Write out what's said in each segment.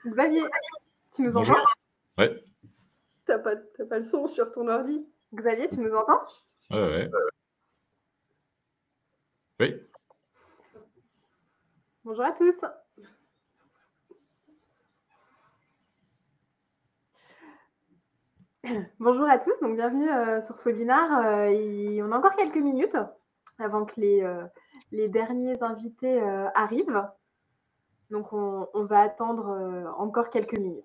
Xavier, tu nous Bonjour. entends? Ouais. T'as pas le son sur ton ordi? Xavier, tu nous entends? Ouais. Oui. Bonjour à tous. Bonjour à tous, donc bienvenue sur ce webinaire. On a encore quelques minutes avant que les derniers invités arrivent. Donc on va attendre encore quelques minutes.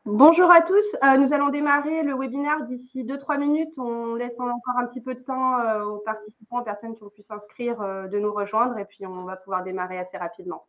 Bonjour à tous, nous allons démarrer le webinaire d'ici 2-3 minutes. On laisse encore un petit peu de temps aux participants, aux personnes qui ont pu s'inscrire de nous rejoindre et puis on va pouvoir démarrer assez rapidement.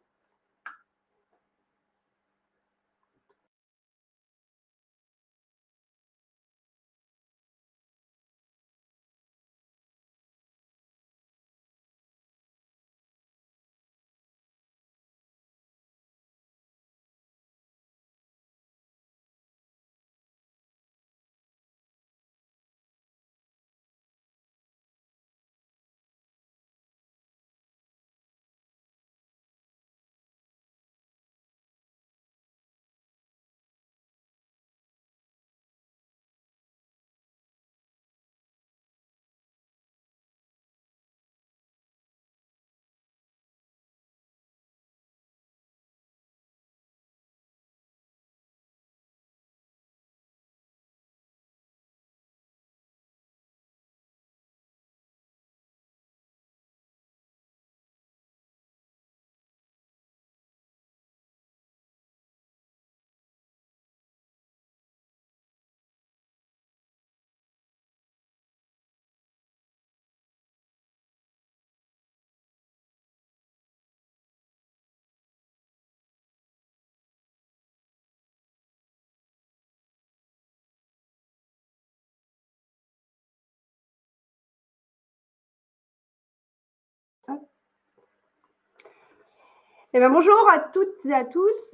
Eh bien, bonjour à toutes et à tous.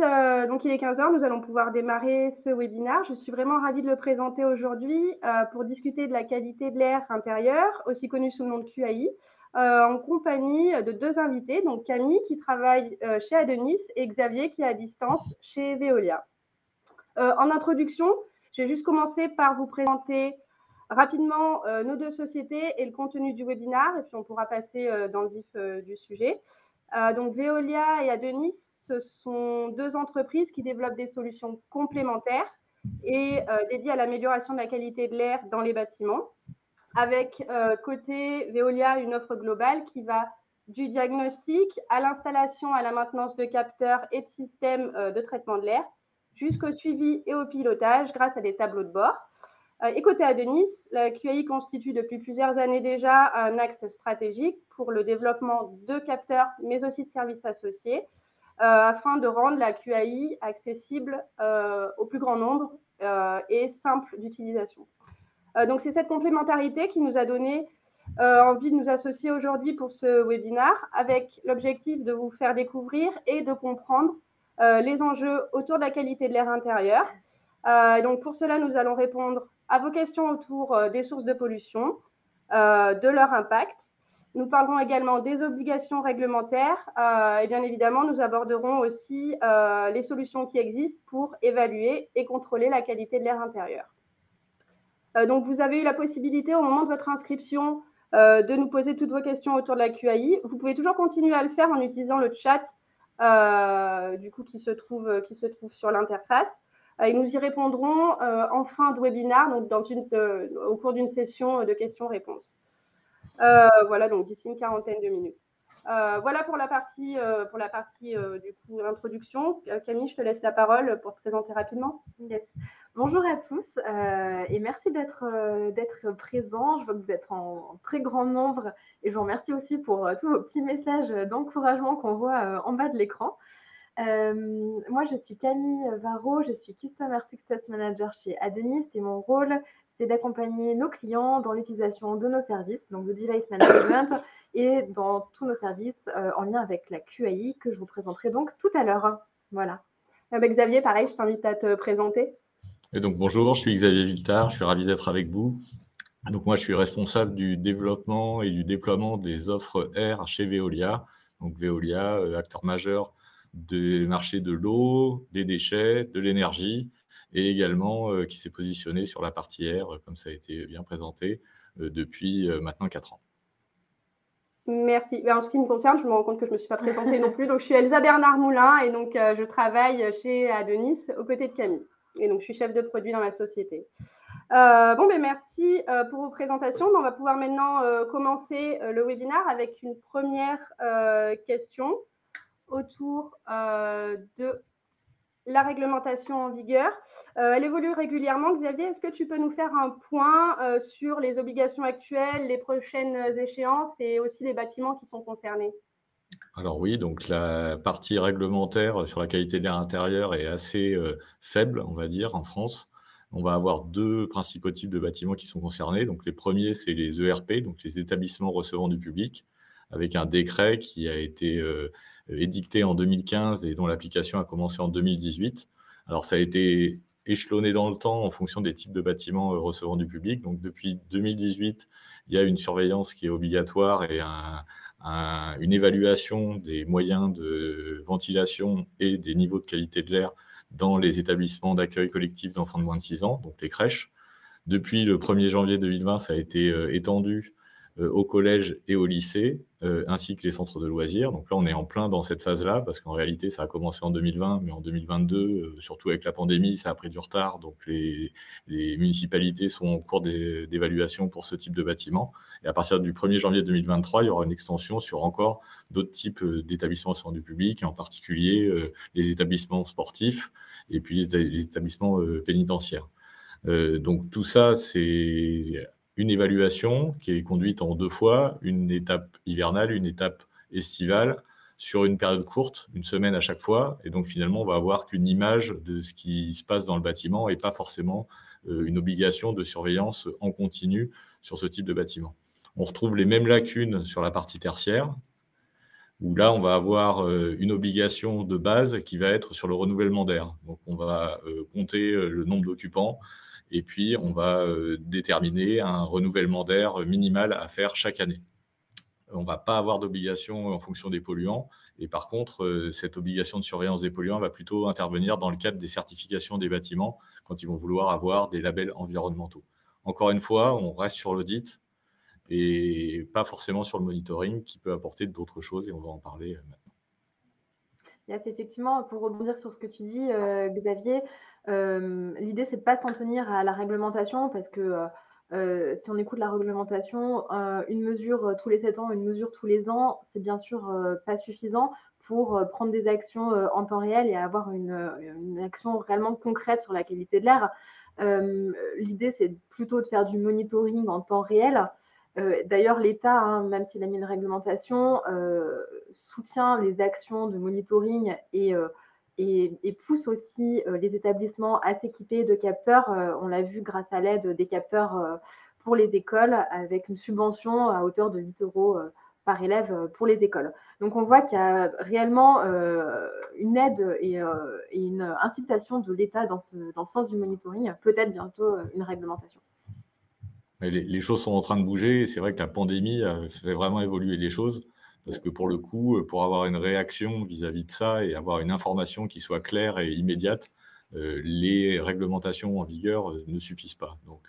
Donc, il est 15 h, nous allons pouvoir démarrer ce webinaire. Je suis vraiment ravie de le présenter aujourd'hui pour discuter de la qualité de l'air intérieur, aussi connu sous le nom de QAI, en compagnie de deux invités, donc Camille qui travaille chez Adonis et Xavier qui est à distance chez Veolia. En introduction, je vais juste commencer par vous présenter rapidement nos deux sociétés et le contenu du webinaire, et puis on pourra passer dans le vif du sujet. Donc Veolia et Adonis, ce sont deux entreprises qui développent des solutions complémentaires et dédiées à l'amélioration de la qualité de l'air dans les bâtiments. Avec côté Veolia une offre globale qui va du diagnostic à l'installation, à la maintenance de capteurs et de systèmes de traitement de l'air, jusqu'au suivi et au pilotage grâce à des tableaux de bord. Et côté Adonis, la QAI constitue depuis plusieurs années déjà un axe stratégique pour le développement de capteurs, mais aussi de services associés, afin de rendre la QAI accessible au plus grand nombre et simple d'utilisation. Donc, c'est cette complémentarité qui nous a donné envie de nous associer aujourd'hui pour ce webinaire, avec l'objectif de vous faire découvrir et de comprendre les enjeux autour de la qualité de l'air intérieur. Donc pour cela, nous allons répondre à vos questions autour des sources de pollution, de leur impact. Nous parlerons également des obligations réglementaires et bien évidemment, nous aborderons aussi les solutions qui existent pour évaluer et contrôler la qualité de l'air intérieur. Donc, vous avez eu la possibilité au moment de votre inscription de nous poser toutes vos questions autour de la QAI. Vous pouvez toujours continuer à le faire en utilisant le chat du coup, qui se trouve sur l'interface. Et nous y répondrons en fin de webinaire, donc au cours d'une session de questions-réponses. Voilà, donc d'ici une quarantaine de minutes. Voilà pour la partie du coup, introduction. Camille, je te laisse la parole pour te présenter rapidement. Yes. Bonjour à tous et merci d'être présents. Je vois que vous êtes en très grand nombre et je vous remercie aussi pour tous vos petits messages d'encouragement qu'on voit en bas de l'écran. Moi, je suis Camille Varro, je suis Customer Success Manager chez Adenis et mon rôle, c'est d'accompagner nos clients dans l'utilisation de nos services, donc de device management et dans tous nos services en lien avec la QAI que je vous présenterai donc tout à l'heure. Voilà. Xavier, pareil, je t'invite à te présenter. Et donc bonjour, je suis Xavier Viltard, je suis ravi d'être avec vous. Donc moi, je suis responsable du développement et du déploiement des offres air chez Veolia. Donc Veolia, acteur majeur des marchés de l'eau, des déchets, de l'énergie, et également qui s'est positionné sur la partie air, comme ça a été bien présenté, depuis maintenant 4 ans. Merci. En ce qui me concerne, je me rends compte que je ne me suis pas présentée non plus. Donc, je suis Elsa Bernard-Moulin et donc je travaille chez Adenis aux côtés de Camille. Et donc, je suis chef de produit dans la société. Merci pour vos présentations. On va pouvoir maintenant commencer le webinaire avec une première question autour de la réglementation en vigueur. Elle évolue régulièrement. Xavier, est-ce que tu peux nous faire un point sur les obligations actuelles, les prochaines échéances et aussi les bâtiments qui sont concernés? Alors oui, donc la partie réglementaire sur la qualité de l'air intérieur est assez faible, on va dire, en France. On va avoir 2 principaux types de bâtiments qui sont concernés. Donc les premiers, c'est les ERP, donc les établissements recevant du public, avec un décret qui a été édicté en 2015 et dont l'application a commencé en 2018. Alors ça a été échelonné dans le temps en fonction des types de bâtiments recevant du public. Donc depuis 2018, il y a une surveillance qui est obligatoire et une évaluation des moyens de ventilation et des niveaux de qualité de l'air dans les établissements d'accueil collectif d'enfants de moins de 6 ans, donc les crèches. Depuis le 1er janvier 2020, ça a été étendu au collège et au lycée, ainsi que les centres de loisirs. Donc là, on est en plein dans cette phase-là, parce qu'en réalité, ça a commencé en 2020, mais en 2022, surtout avec la pandémie, ça a pris du retard. Donc les municipalités sont en cours d'évaluation pour ce type de bâtiment. Et à partir du 1er janvier 2023, il y aura une extension sur encore d'autres types d'établissements recevant du public, et en particulier les établissements sportifs et puis les établissements pénitentiaires. Donc tout ça, c'est une évaluation qui est conduite en 2 fois, une étape hivernale, une étape estivale, sur une période courte, 1 semaine à chaque fois. Et donc finalement, on va avoir qu'une image de ce qui se passe dans le bâtiment et pas forcément une obligation de surveillance en continu sur ce type de bâtiment. On retrouve les mêmes lacunes sur la partie tertiaire, où là, on va avoir une obligation de base qui va être sur le renouvellement d'air. Donc on va compter le nombre d'occupants, et puis on va déterminer un renouvellement d'air minimal à faire chaque année. On ne va pas avoir d'obligation en fonction des polluants, et par contre, cette obligation de surveillance des polluants va plutôt intervenir dans le cadre des certifications des bâtiments, quand ils vont vouloir avoir des labels environnementaux. Encore une fois, on reste sur l'audit, et pas forcément sur le monitoring, qui peut apporter d'autres choses, et on va en parler maintenant. Yes, effectivement, pour rebondir sur ce que tu dis, Xavier, l'idée, c'est de ne pas s'en tenir à la réglementation, parce que si on écoute la réglementation, une mesure tous les 7 ans, une mesure tous les ans, c'est bien sûr pas suffisant pour prendre des actions en temps réel et avoir une action réellement concrète sur la qualité de l'air. L'idée, c'est plutôt de faire du monitoring en temps réel. D'ailleurs, l'État, même s'il a mis une réglementation, soutient les actions de monitoring et pousse aussi les établissements à s'équiper de capteurs. On l'a vu grâce à l'aide des capteurs pour les écoles, avec une subvention à hauteur de 8 € par élève pour les écoles. Donc on voit qu'il y a réellement une aide et une incitation de l'État dans le sens du monitoring, peut-être bientôt une réglementation. Les choses sont en train de bouger et c'est vrai que la pandémie a fait vraiment évoluer les choses parce que pour le coup, pour avoir une réaction vis-à-vis de ça et avoir une information qui soit claire et immédiate, les réglementations en vigueur, ne suffisent pas. Donc,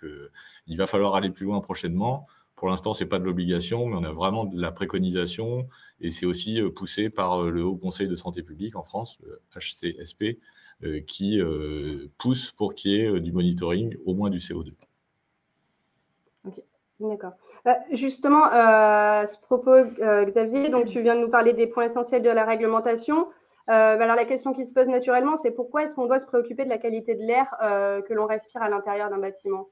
il va falloir aller plus loin prochainement. Pour l'instant, c'est pas de l'obligation, mais on a vraiment de la préconisation et c'est aussi, poussé par, le Haut Conseil de santé publique en France, le HCSP, qui, pousse pour qu'il y ait, du monitoring, au moins du CO2. D'accord. Justement, à ce propos, Xavier, donc tu viens de nous parler des points essentiels de la réglementation. Alors la question qui se pose naturellement, c'est pourquoi est-ce qu'on doit se préoccuper de la qualité de l'air que l'on respire à l'intérieur d'un bâtiment?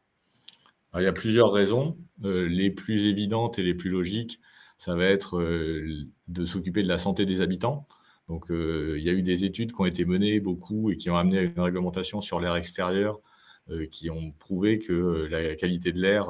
Alors, il y a plusieurs raisons. Les plus évidentes et les plus logiques, ça va être, de s'occuper de la santé des habitants. Donc, il y a eu des études qui ont été menées, beaucoup, et qui ont amené à une réglementation sur l'air extérieur, qui ont prouvé que, la qualité de l'air,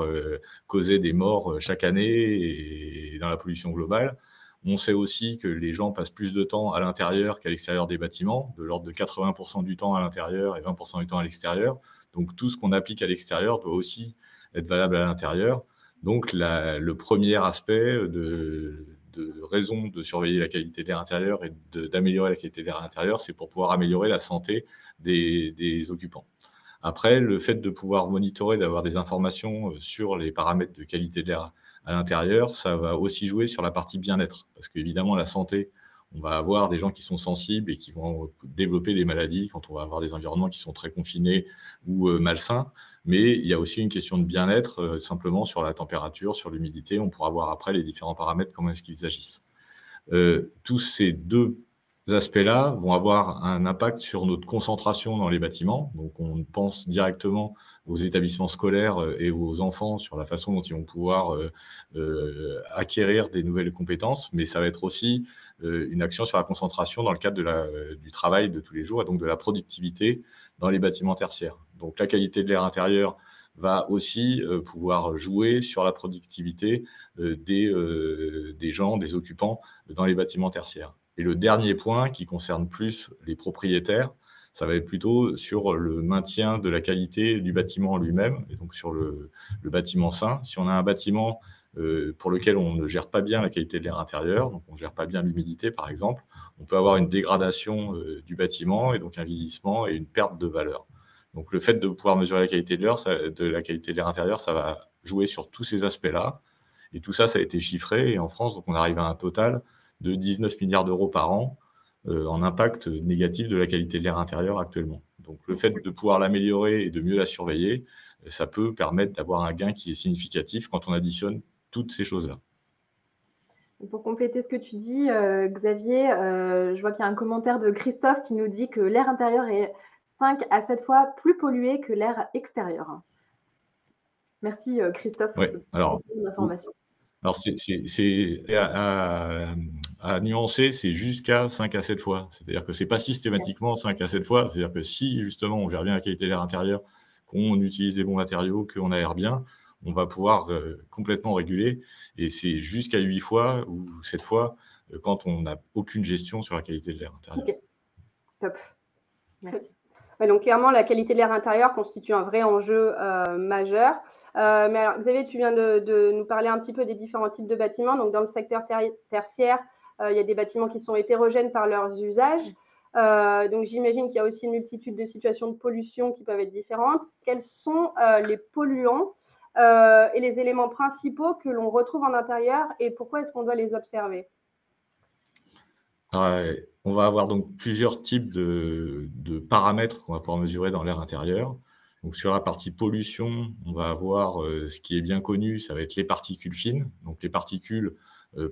causait des morts, chaque année et dans la pollution globale. On sait aussi que les gens passent plus de temps à l'intérieur qu'à l'extérieur des bâtiments, de l'ordre de 80 du temps à l'intérieur et 20 du temps à l'extérieur. Donc tout ce qu'on applique à l'extérieur doit aussi être valable à l'intérieur. Donc le premier aspect de raison de surveiller la qualité de l'air intérieur et d'améliorer la qualité de l'air intérieur, c'est pour pouvoir améliorer la santé des occupants. Après, le fait de pouvoir monitorer, d'avoir des informations sur les paramètres de qualité de l'air à l'intérieur, ça va aussi jouer sur la partie bien-être. Parce qu'évidemment, la santé, on va avoir des gens qui sont sensibles et qui vont développer des maladies quand on va avoir des environnements qui sont très confinés ou malsains. Mais il y a aussi une question de bien-être, simplement sur la température, sur l'humidité. On pourra voir après les différents paramètres, comment est-ce qu'ils agissent. Tous ces deux aspects-là vont avoir un impact sur notre concentration dans les bâtiments. Donc, on pense directement aux établissements scolaires et aux enfants sur la façon dont ils vont pouvoir acquérir des nouvelles compétences, mais ça va être aussi une action sur la concentration dans le cadre du travail de tous les jours et donc de la productivité dans les bâtiments tertiaires. Donc, la qualité de l'air intérieur va aussi pouvoir jouer sur la productivité des gens, des occupants dans les bâtiments tertiaires. Et le dernier point qui concerne plus les propriétaires, ça va être plutôt sur le maintien de la qualité du bâtiment en lui-même, et donc sur le bâtiment sain. Si on a un bâtiment pour lequel on ne gère pas bien la qualité de l'air intérieur, donc on ne gère pas bien l'humidité par exemple, on peut avoir une dégradation du bâtiment et donc un vieillissement et une perte de valeur. Donc le fait de pouvoir mesurer la qualité de l'air intérieur, ça va jouer sur tous ces aspects-là. Et tout ça, ça a été chiffré. Et en France, donc on arrive à un total de 19 milliards d'euros par an en impact négatif de la qualité de l'air intérieur actuellement. Donc le fait de pouvoir l'améliorer et de mieux la surveiller, ça peut permettre d'avoir un gain qui est significatif quand on additionne toutes ces choses-là. Pour compléter ce que tu dis, Xavier, je vois qu'il y a un commentaire de Christophe qui nous dit que l'air intérieur est 5 à 7 fois plus pollué que l'air extérieur. Merci Christophe pour cette information. Alors, c'est à nuancer, c'est jusqu'à 5 à 7 fois. C'est-à-dire que c'est pas systématiquement 5 à 7 fois. C'est-à-dire que si, justement, on gère bien la qualité de l'air intérieur, qu'on utilise des bons matériaux, qu'on aère bien, on va pouvoir complètement réguler. Et c'est jusqu'à 8 fois ou 7 fois quand on n'a aucune gestion sur la qualité de l'air intérieur. OK. Top. Merci. Ouais, donc clairement, la qualité de l'air intérieur constitue un vrai enjeu majeur. Mais alors, Xavier, tu viens de nous parler un petit peu des différents types de bâtiments. Donc, dans le secteur tertiaire, il y a des bâtiments qui sont hétérogènes par leurs usages. Donc, j'imagine qu'il y a aussi une multitude de situations de pollution qui peuvent être différentes. Quels sont les polluants et les éléments principaux que l'on retrouve en intérieur et pourquoi est-ce qu'on doit les observer? On va avoir donc plusieurs types de paramètres qu'on va pouvoir mesurer dans l'air intérieur. Donc sur la partie pollution, on va avoir ce qui est bien connu, ça va être les particules fines. Donc les particules,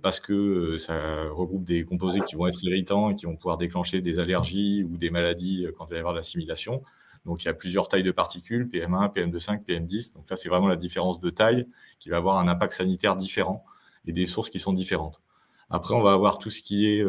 parce que ça regroupe des composés qui vont être irritants et qui vont pouvoir déclencher des allergies ou des maladies quand il va y avoir de l'assimilation. Donc il y a plusieurs tailles de particules, PM1, PM2,5, PM10. Donc là, c'est vraiment la différence de taille qui va avoir un impact sanitaire différent et des sources qui sont différentes. Après, on va avoir tout ce qui est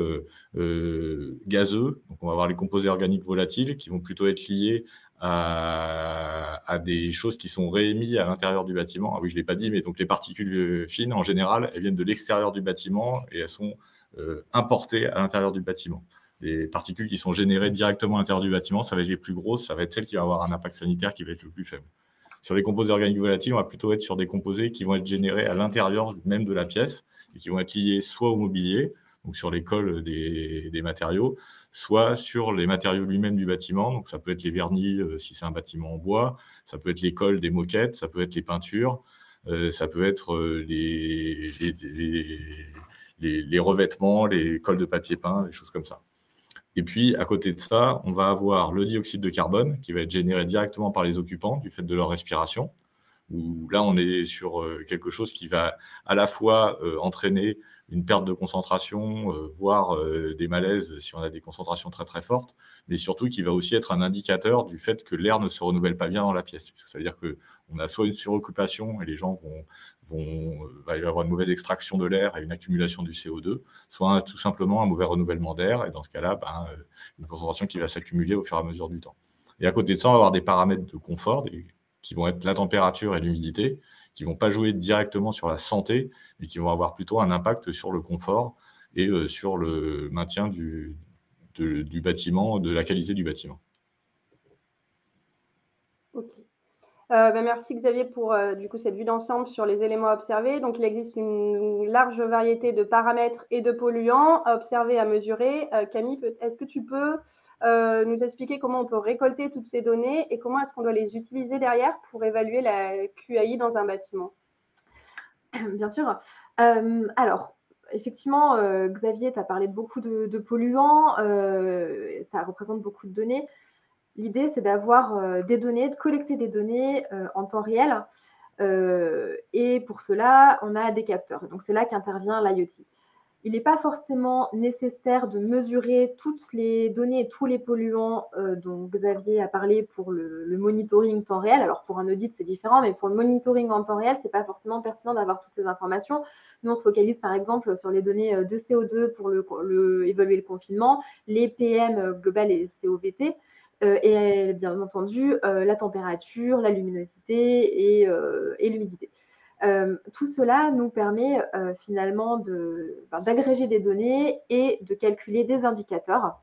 gazeux. Donc, on va avoir les composés organiques volatiles qui vont plutôt être liés à des choses qui sont réémises à l'intérieur du bâtiment. Ah oui, je ne l'ai pas dit, mais donc les particules fines, en général, elles viennent de l'extérieur du bâtiment et elles sont importées à l'intérieur du bâtiment. Les particules qui sont générées directement à l'intérieur du bâtiment, ça va être les plus grosses, ça va être celles qui vont avoir un impact sanitaire qui va être le plus faible. Sur les composés organiques volatiles, on va plutôt être sur des composés qui vont être générés à l'intérieur même de la pièce et qui vont être liés soit au mobilier, donc sur les cols des matériaux, soit sur les matériaux lui-même du bâtiment. Donc ça peut être les vernis si c'est un bâtiment en bois, ça peut être les cols des moquettes, ça peut être les peintures, ça peut être les revêtements, les cols de papier peint, des choses comme ça. Et puis, à côté de ça, on va avoir le dioxyde de carbone qui va être généré directement par les occupants du fait de leur respiration, où là, on est sur quelque chose qui va à la fois entraîner une perte de concentration, voire des malaises si on a des concentrations très très fortes, mais surtout qui va aussi être un indicateur du fait que l'air ne se renouvelle pas bien dans la pièce. Ça veut dire qu'on a soit une suroccupation et les gens va y avoir une mauvaise extraction de l'air et une accumulation du CO2, soit tout simplement un mauvais renouvellement d'air, et dans ce cas-là, une concentration qui va s'accumuler au fur et à mesure du temps. Et à côté de ça, on va avoir des paramètres de confort, qui vont être la température et l'humidité, qui ne vont pas jouer directement sur la santé, mais qui vont avoir plutôt un impact sur le confort et sur le maintien du bâtiment, de la qualité du bâtiment. Ok. Merci Xavier pour du coup, cette vue d'ensemble sur les éléments à observer. Donc, il existe une large variété de paramètres et de polluants à observer, à mesurer. Camille, est-ce que tu peux nous expliquer comment on peut récolter toutes ces données et comment est-ce qu'on doit les utiliser derrière pour évaluer la QAI dans un bâtiment? Bien sûr. Alors, effectivement, Xavier, tu as parlé de beaucoup de polluants, ça représente beaucoup de données. L'idée, c'est d'avoir des données, de collecter des données en temps réel. Et pour cela, on a des capteurs. Donc, c'est là qu'intervient l'IoT. Il n'est pas forcément nécessaire de mesurer toutes les données et tous les polluants dont Xavier a parlé pour le monitoring temps réel. Alors, pour un audit, c'est différent, mais pour le monitoring en temps réel, ce n'est pas forcément pertinent d'avoir toutes ces informations. Nous, on se focalise, par exemple, sur les données de CO2 pour évaluer le confinement, les PM global et COVT, et bien entendu, la température, la luminosité et l'humidité. Tout cela nous permet finalement d'agréger des données et de calculer des indicateurs.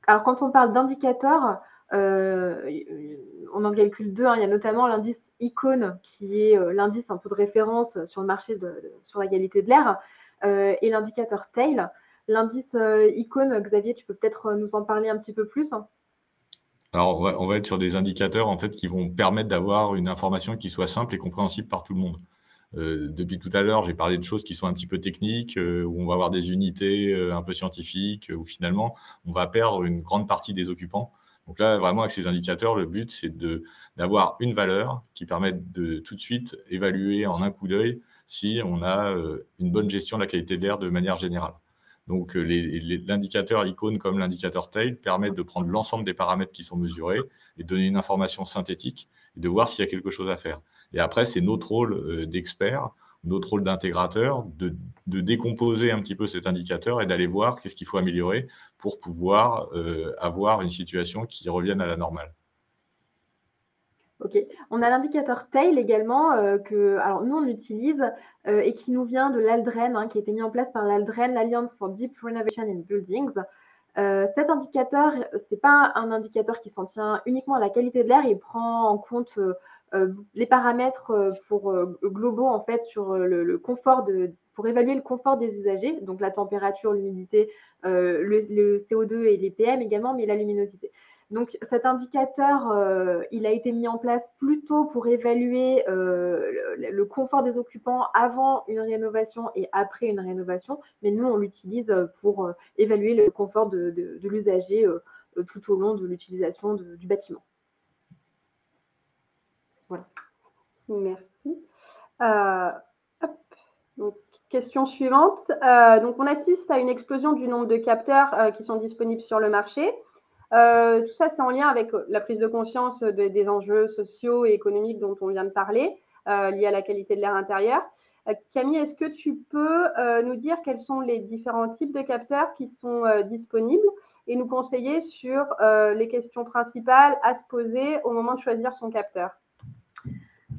Alors, quand on parle d'indicateurs, on en calcule deux. Il y a notamment l'indice ICON, qui est l'indice un peu de référence sur le marché sur la qualité de l'air, et l'indicateur TAIL. L'indice ICON, Xavier, tu peux peut-être nous en parler un petit peu plus? Alors, on va être sur des indicateurs en fait, qui vont permettre d'avoir une information qui soit simple et compréhensible par tout le monde. Depuis tout à l'heure, j'ai parlé de choses qui sont un petit peu techniques, où on va avoir des unités un peu scientifiques, où finalement, on va perdre une grande partie des occupants. Donc là, vraiment, avec ces indicateurs, le but, c'est d'avoir une valeur qui permette de tout de suite évaluer en un coup d'œil si on a une bonne gestion de la qualité de l'air de manière générale. Donc, l'indicateur ICON comme l'indicateur TAIL permettent de prendre l'ensemble des paramètres qui sont mesurés et de donner une information synthétique et de voir s'il y a quelque chose à faire. Et après, c'est notre rôle d'expert, notre rôle d'intégrateur, de décomposer un petit peu cet indicateur et d'aller voir qu'est-ce qu'il faut améliorer pour pouvoir avoir une situation qui revienne à la normale. Ok. On a l'indicateur TAIL également alors nous on utilise et qui nous vient de l'ALDREN, qui a été mis en place par l'ALDREN, l'Alliance for Deep Renovation in Buildings. Cet indicateur, c'est pas un indicateur qui s'en tient uniquement à la qualité de l'air, il prend en compte les paramètres globaux en fait sur le confort pour évaluer le confort des usagers, donc la température, l'humidité, le CO2 et les PM également, mais la luminosité. Donc cet indicateur, il a été mis en place plutôt pour évaluer le confort des occupants avant une rénovation et après une rénovation, mais nous on l'utilise pour évaluer le confort de l'usager tout au long de l'utilisation du bâtiment. Voilà. Merci. Donc, question suivante. Donc, on assiste à une explosion du nombre de capteurs qui sont disponibles sur le marché. Tout ça, c'est en lien avec la prise de conscience des enjeux sociaux et économiques dont on vient de parler, liés à la qualité de l'air intérieur. Camille, est-ce que tu peux nous dire quels sont les différents types de capteurs qui sont disponibles et nous conseiller sur les questions principales à se poser au moment de choisir son capteur?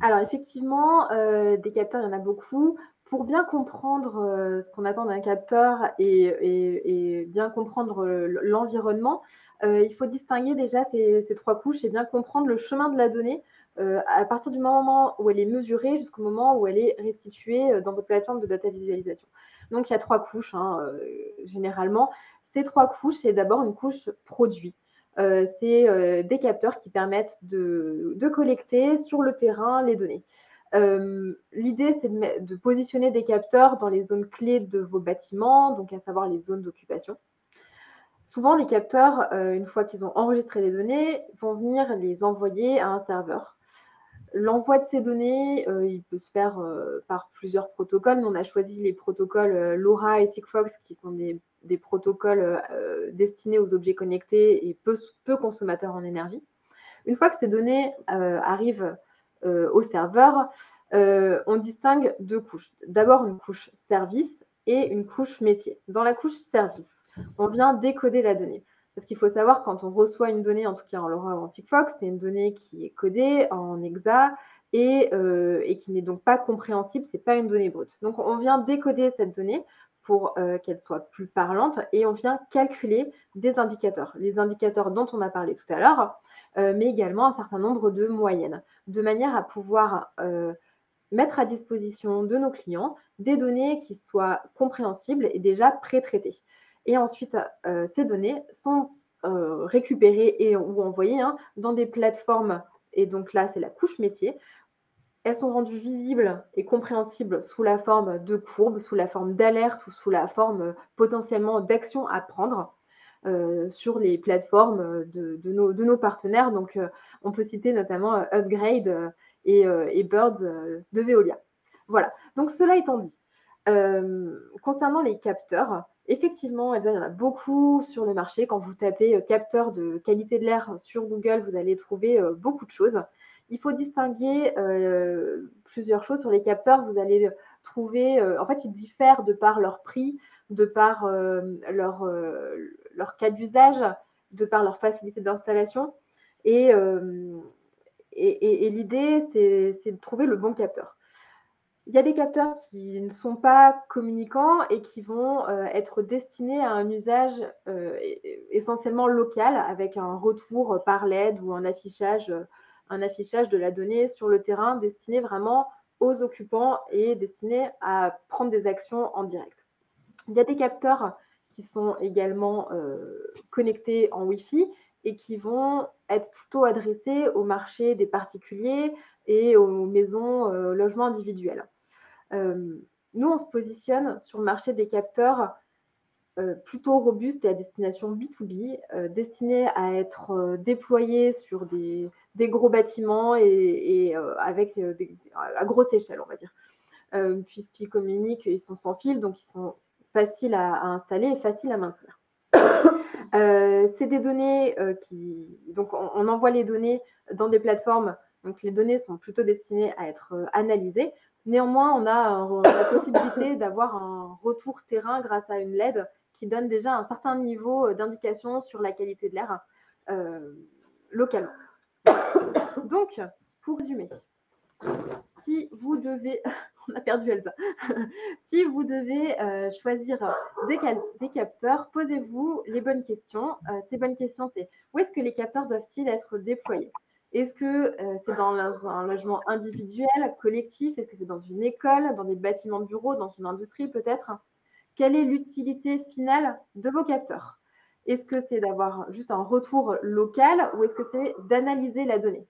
Alors effectivement, des capteurs, il y en a beaucoup. Pour bien comprendre ce qu'on attend d'un capteur et bien comprendre l'environnement, il faut distinguer déjà ces 3 couches et bien comprendre le chemin de la donnée à partir du moment où elle est mesurée jusqu'au moment où elle est restituée dans votre plateforme de data visualisation. Donc il y a 3 couches généralement. Ces 3 couches, c'est d'abord une couche produit. C'est des capteurs qui permettent de collecter sur le terrain les données. L'idée, c'est de positionner des capteurs dans les zones clés de vos bâtiments, donc à savoir les zones d'occupation. Souvent, les capteurs, une fois qu'ils ont enregistré les données, vont venir les envoyer à un serveur. L'envoi de ces données, il peut se faire par plusieurs protocoles. Nous, on a choisi les protocoles LoRa et Sigfox, qui sont des protocoles destinés aux objets connectés et peu consommateurs en énergie. Une fois que ces données arrivent au serveur, on distingue 2 couches. D'abord, une couche service et une couche métier. Dans la couche service, on vient décoder la donnée. Parce qu'il faut savoir, quand on reçoit une donnée, en tout cas en LoRa ou en Sigfox, c'est une donnée qui est codée en hexa et qui n'est donc pas compréhensible, ce n'est pas une donnée brute. Donc, on vient décoder cette donnée pour qu'elle soit plus parlante et on vient calculer des indicateurs. Les indicateurs dont on a parlé tout à l'heure, mais également un certain nombre de moyennes, de manière à pouvoir mettre à disposition de nos clients des données qui soient compréhensibles et déjà pré-traitées. Et ensuite, ces données sont récupérées ou envoyées dans des plateformes. Et donc là, c'est la couche métier. Elles sont rendues visibles et compréhensibles sous la forme de courbes, sous la forme d'alertes ou sous la forme potentiellement d'actions à prendre sur les plateformes de nos partenaires. Donc, on peut citer notamment Upgrade et Birds de Veolia. Voilà. Donc, cela étant dit, concernant les capteurs, effectivement, il y en a beaucoup sur le marché. Quand vous tapez capteur de qualité de l'air sur Google, vous allez trouver beaucoup de choses. Il faut distinguer plusieurs choses sur les capteurs. Vous allez trouver, en fait, ils diffèrent de par leur prix, de par leur cas d'usage, de par leur facilité d'installation. Et l'idée, c'est de trouver le bon capteur. Il y a des capteurs qui ne sont pas communicants et qui vont être destinés à un usage essentiellement local avec un retour par LED ou un affichage de la donnée sur le terrain destiné vraiment aux occupants et destiné à prendre des actions en direct. Il y a des capteurs qui sont également connectés en Wi-Fi et qui vont être plutôt adressés au marché des particuliers et aux maisons logements individuels. Nous, on se positionne sur le marché des capteurs plutôt robustes et à destination B2B, destinés à être déployés sur des gros bâtiments et avec à grosse échelle, on va dire, puisqu'ils communiquent, ils sont sans fil, donc ils sont faciles à installer et faciles à maintenir. C'est des données donc on envoie les données dans des plateformes, donc les données sont plutôt destinées à être analysées. Néanmoins, on a la possibilité d'avoir un retour terrain grâce à une LED qui donne déjà un certain niveau d'indication sur la qualité de l'air localement. Donc, pour résumer, si vous devez... On a perdu Elsa. Si vous devez choisir des capteurs, posez-vous les bonnes questions. Ces bonnes questions, c'est où est-ce que les capteurs doivent-ils être déployés? Est-ce que c'est dans un logement individuel, collectif? Est-ce que c'est dans une école, dans des bâtiments de bureaux, dans une industrie peut-être? Quelle est l'utilité finale de vos capteurs? Est-ce que c'est d'avoir juste un retour local ou est-ce que c'est d'analyser la donnée?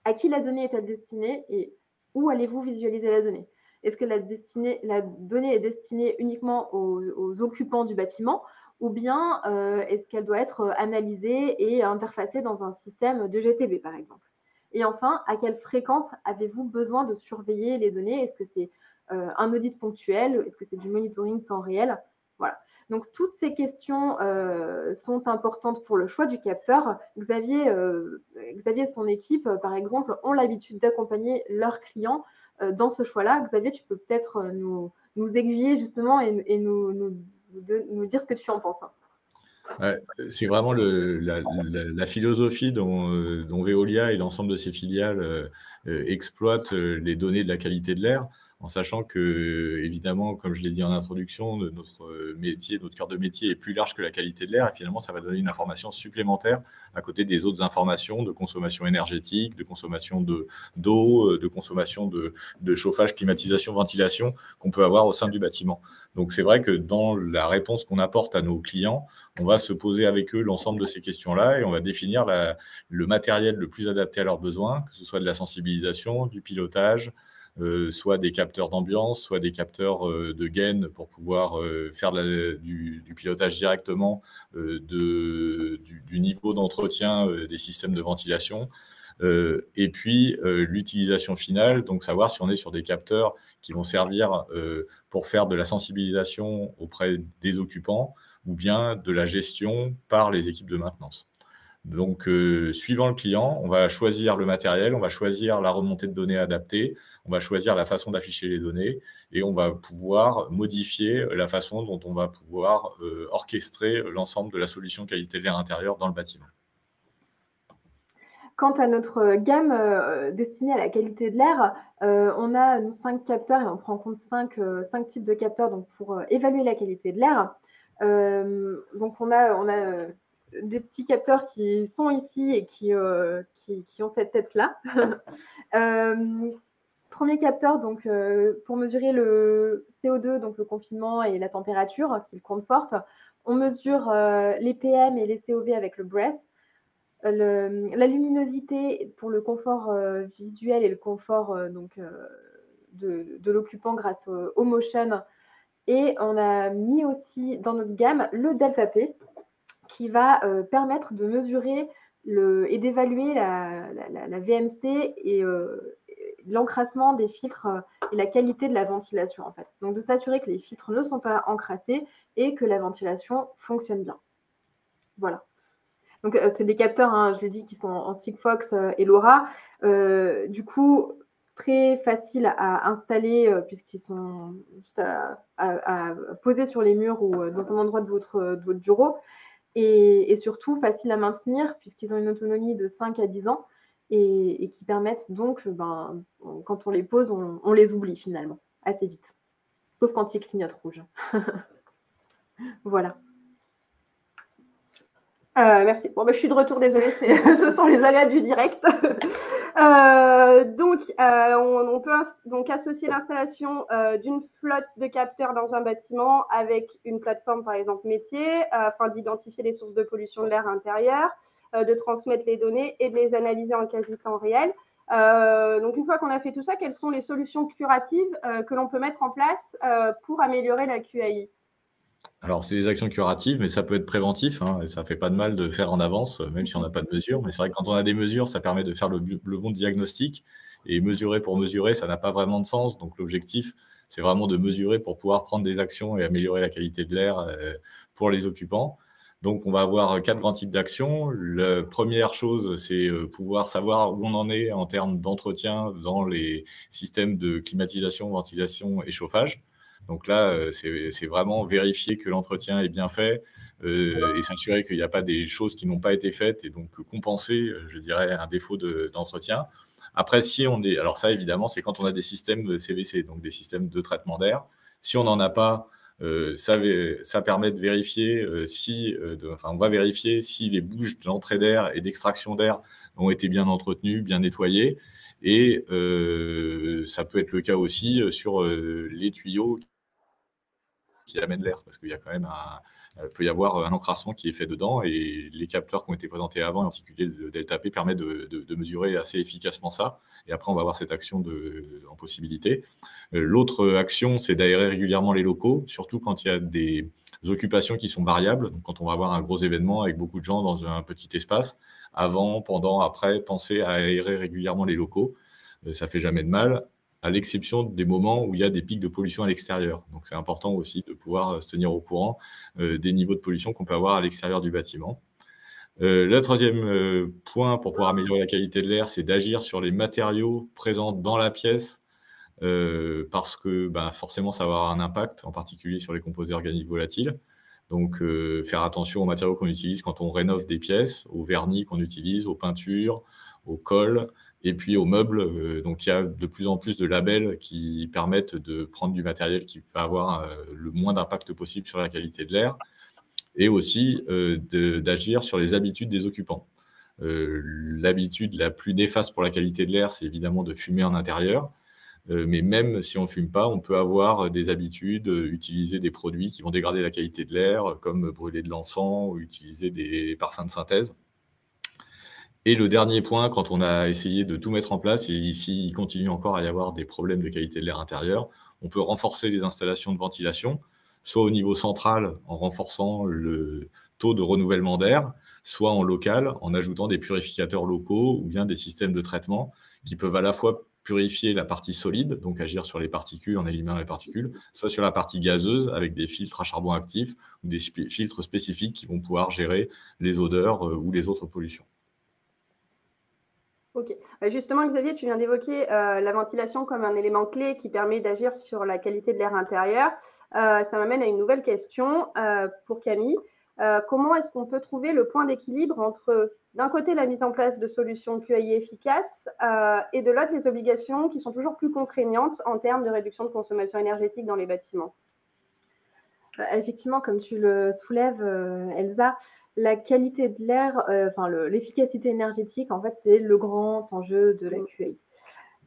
À qui la donnée est destinée et où allez-vous visualiser la donnée? Est-ce que la donnée est destinée uniquement aux occupants du bâtiment ou bien est-ce qu'elle doit être analysée et interfacée dans un système de GTB, par exemple? Et enfin, à quelle fréquence avez-vous besoin de surveiller les données? Est-ce que c'est un audit ponctuel? Est-ce que c'est du monitoring temps réel? Voilà. Donc, toutes ces questions sont importantes pour le choix du capteur. Xavier et son équipe, par exemple, ont l'habitude d'accompagner leurs clients dans ce choix-là. Xavier, tu peux peut-être nous aiguiller justement et nous dire ce que tu en penses. Ouais, c'est vraiment la philosophie dont Veolia et l'ensemble de ses filiales exploitent les données de la qualité de l'air, en sachant que, évidemment, comme je l'ai dit en introduction, notre métier, notre cœur de métier est plus large que la qualité de l'air, et finalement, ça va donner une information supplémentaire à côté des autres informations de consommation énergétique, de consommation d'eau, de consommation de chauffage, climatisation, ventilation qu'on peut avoir au sein du bâtiment. Donc, c'est vrai que dans la réponse qu'on apporte à nos clients, on va se poser avec eux l'ensemble de ces questions-là et on va définir le matériel le plus adapté à leurs besoins, que ce soit de la sensibilisation, du pilotage, soit des capteurs d'ambiance, soit des capteurs de gain pour pouvoir faire du pilotage directement du niveau d'entretien des systèmes de ventilation. Et puis l'utilisation finale, donc savoir si on est sur des capteurs qui vont servir pour faire de la sensibilisation auprès des occupants ou bien de la gestion par les équipes de maintenance. Donc, suivant le client, on va choisir le matériel, on va choisir la remontée de données adaptée, on va choisir la façon d'afficher les données et on va pouvoir modifier la façon dont on va pouvoir orchestrer l'ensemble de la solution qualité de l'air intérieur dans le bâtiment. Quant à notre gamme destinée à la qualité de l'air, on a 5 capteurs et on prend en compte 5 types de capteurs donc, pour évaluer la qualité de l'air. Donc, on a des petits capteurs qui sont ici et qui ont cette tête-là. Premier capteur, donc, pour mesurer le CO2, donc le confinement et la température qu'il comporte. On mesure les PM et les COV avec le breath. La luminosité pour le confort visuel et le confort de l'occupant grâce au motion. Et on a mis aussi dans notre gamme le delta P qui va permettre de mesurer et d'évaluer la VMC et l'encrassement des filtres et la qualité de la ventilation en fait. Donc de s'assurer que les filtres ne sont pas encrassés et que la ventilation fonctionne bien. Voilà. Donc, c'est des capteurs, hein, je l'ai dit, qui sont en Sigfox et LoRa. Du coup, très facile à installer puisqu'ils sont juste à poser sur les murs ou dans un endroit de votre bureau. Et surtout, facile à maintenir puisqu'ils ont une autonomie de 5 à 10 ans et qui permettent donc, quand on les pose, on les oublie finalement assez vite. Sauf quand ils clignotent rouge. Voilà. Merci. Bon, je suis de retour, désolée, ce sont les aléas du direct. On peut donc associer l'installation d'une flotte de capteurs dans un bâtiment avec une plateforme, par exemple métier, afin d'identifier les sources de pollution de l'air intérieur, de transmettre les données et de les analyser en quasi-temps réel. Donc, une fois qu'on a fait tout ça, quelles sont les solutions curatives que l'on peut mettre en place pour améliorer la QAI ? Alors, c'est des actions curatives, mais ça peut être préventif, hein, et ça fait pas de mal de faire en avance, même si on n'a pas de mesures. Mais c'est vrai que quand on a des mesures, ça permet de faire le bon diagnostic. Et mesurer pour mesurer, ça n'a pas vraiment de sens. Donc, l'objectif, c'est vraiment de mesurer pour pouvoir prendre des actions et améliorer la qualité de l'air pour les occupants. Donc, on va avoir 4 grands types d'actions. La première chose, c'est pouvoir savoir où on en est en termes d'entretien dans les systèmes de climatisation, ventilation et chauffage. Donc là, c'est vraiment vérifier que l'entretien est bien fait et s'assurer qu'il n'y a pas des choses qui n'ont pas été faites et donc compenser, je dirais, un défaut d'entretien. Après, si on est… Alors ça, évidemment, c'est quand on a des systèmes CVC, donc des systèmes de traitement d'air. Si on n'en a pas, ça permet de vérifier on va vérifier si les bouches d'entrée d'air et d'extraction d'air ont été bien entretenues, bien nettoyées. Et ça peut être le cas aussi sur les tuyaux qui amènent l'air, parce qu'il y a quand même peut y avoir un encrassement qui est fait dedans, et les capteurs qui ont été présentés avant, en particulier le delta P, permet de mesurer assez efficacement ça. Et après, on va avoir cette action en possibilité. L'autre action, c'est d'aérer régulièrement les locaux, surtout quand il y a des occupations qui sont variables. Donc, quand on va avoir un gros événement avec beaucoup de gens dans un petit espace, avant, pendant, après, pensez à aérer régulièrement les locaux. Ça fait jamais de mal, à l'exception des moments où il y a des pics de pollution à l'extérieur. Donc, c'est important aussi de pouvoir se tenir au courant des niveaux de pollution qu'on peut avoir à l'extérieur du bâtiment. Le troisième point pour pouvoir améliorer la qualité de l'air, c'est d'agir sur les matériaux présents dans la pièce parce que forcément, ça va avoir un impact, en particulier sur les composés organiques volatiles. Donc, faire attention aux matériaux qu'on utilise quand on rénove des pièces, aux vernis qu'on utilise, aux peintures, aux colles et puis aux meubles. Donc, il y a de plus en plus de labels qui permettent de prendre du matériel qui va avoir le moins d'impact possible sur la qualité de l'air et aussi d'agir sur les habitudes des occupants. L'habitude la plus néfaste pour la qualité de l'air, c'est évidemment de fumer en intérieur. Mais même si on ne fume pas, on peut avoir des habitudes, utiliser des produits qui vont dégrader la qualité de l'air, comme brûler de l'encens ou utiliser des parfums de synthèse. Et le dernier point, quand on a essayé de tout mettre en place, et ici, il continue encore à y avoir des problèmes de qualité de l'air intérieur, on peut renforcer les installations de ventilation, soit au niveau central, en renforçant le taux de renouvellement d'air, soit en local, en ajoutant des purificateurs locaux ou bien des systèmes de traitement qui peuvent à la fois purifier la partie solide, donc agir sur les particules en éliminant les particules, soit sur la partie gazeuse avec des filtres à charbon actif ou des filtres spécifiques qui vont pouvoir gérer les odeurs ou les autres pollutions. Ok. Justement, Xavier, tu viens d'évoquer la ventilation comme un élément clé qui permet d'agir sur la qualité de l'air intérieur. Ça m'amène à une nouvelle question pour Camille. Comment est-ce qu'on peut trouver le point d'équilibre entre, d'un côté, la mise en place de solutions QAI efficaces et de l'autre, les obligations qui sont toujours plus contraignantes en termes de réduction de consommation énergétique dans les bâtiments? Effectivement, comme tu le soulèves, Elsa, la qualité de l'air, l'efficacité énergétique, en fait, c'est le grand enjeu de la QAI.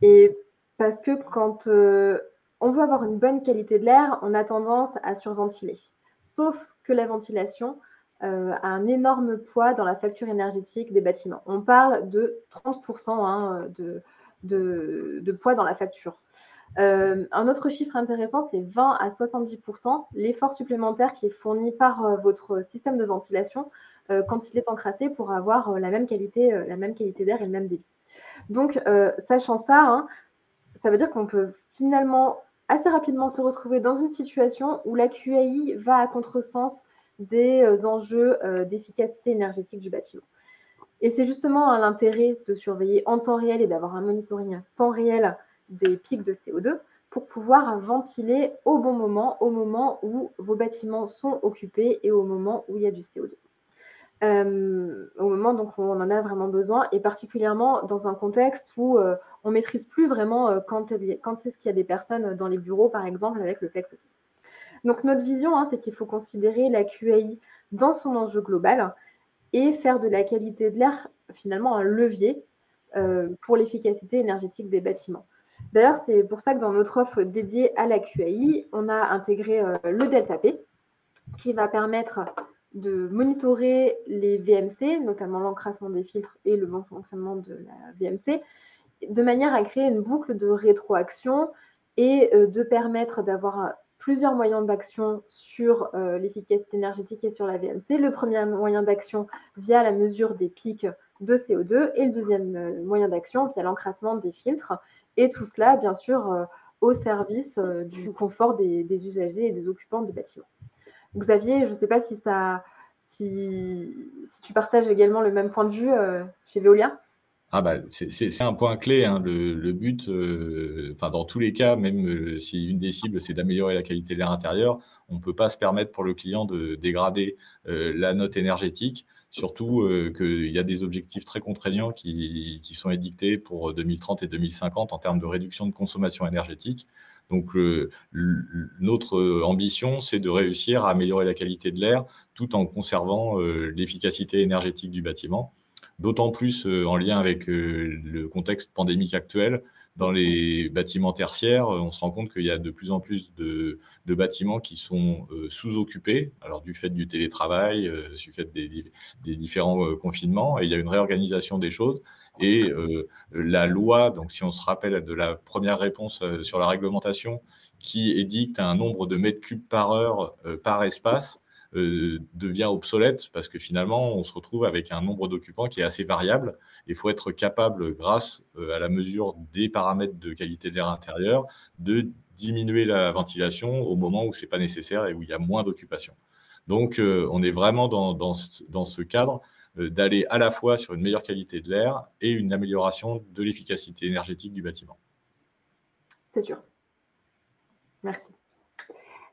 Et parce que quand on veut avoir une bonne qualité de l'air, on a tendance à surventiler. Sauf que la ventilation a un énorme poids dans la facture énergétique des bâtiments. On parle de 30% de poids dans la facture. Un autre chiffre intéressant, c'est 20 à 70% l'effort supplémentaire qui est fourni par votre système de ventilation quand il est encrassé pour avoir la même qualité d'air et le même débit. Donc, sachant ça, ça veut dire qu'on peut finalement assez rapidement se retrouver dans une situation où la QAI va à contresens des enjeux d'efficacité énergétique du bâtiment. Et c'est justement l'intérêt de surveiller en temps réel et d'avoir un monitoring en temps réel des pics de CO2 pour pouvoir ventiler au bon moment, au moment où vos bâtiments sont occupés et au moment où il y a du CO2. Au moment donc, où on en a vraiment besoin, et particulièrement dans un contexte où on ne maîtrise plus vraiment quand est-ce qu'il y a des personnes dans les bureaux, par exemple, avec le flex office. Donc notre vision, c'est qu'il faut considérer la QAI dans son enjeu global et faire de la qualité de l'air finalement un levier pour l'efficacité énergétique des bâtiments. D'ailleurs, c'est pour ça que dans notre offre dédiée à la QAI, on a intégré le Delta P qui va permettre de monitorer les VMC, notamment l'encrassement des filtres et le bon fonctionnement de la VMC, de manière à créer une boucle de rétroaction et de permettre d'avoir plusieurs moyens d'action sur l'efficacité énergétique et sur la VMC. Le premier moyen d'action via la mesure des pics de CO2 et le deuxième moyen d'action via l'encrassement des filtres. Et tout cela, bien sûr, au service du confort des usagers et des occupants de bâtiments. Xavier, je ne sais pas si tu partages également le même point de vue chez Veolia. C'est un point clé, le but, dans tous les cas, même si une des cibles, c'est d'améliorer la qualité de l'air intérieur, on ne peut pas se permettre pour le client de dégrader la note énergétique, surtout qu'il y a des objectifs très contraignants qui sont édictés pour 2030 et 2050 en termes de réduction de consommation énergétique. Donc, notre ambition, c'est de réussir à améliorer la qualité de l'air tout en conservant l'efficacité énergétique du bâtiment. D'autant plus en lien avec le contexte pandémique actuel. Dans les bâtiments tertiaires, on se rend compte qu'il y a de plus en plus de bâtiments qui sont sous-occupés, alors du fait du télétravail, du fait des différents confinements, et il y a une réorganisation des choses. Et la loi, donc si on se rappelle de la première réponse sur la réglementation, qui édicte un nombre de mètres cubes par heure par espace, devient obsolète parce que finalement, on se retrouve avec un nombre d'occupants qui est assez variable. Il faut être capable, grâce à la mesure des paramètres de qualité de l'air intérieur, de diminuer la ventilation au moment où ce n'est pas nécessaire et où il y a moins d'occupation. Donc, on est vraiment dans ce cadre d'aller à la fois sur une meilleure qualité de l'air et une amélioration de l'efficacité énergétique du bâtiment. C'est sûr. Merci.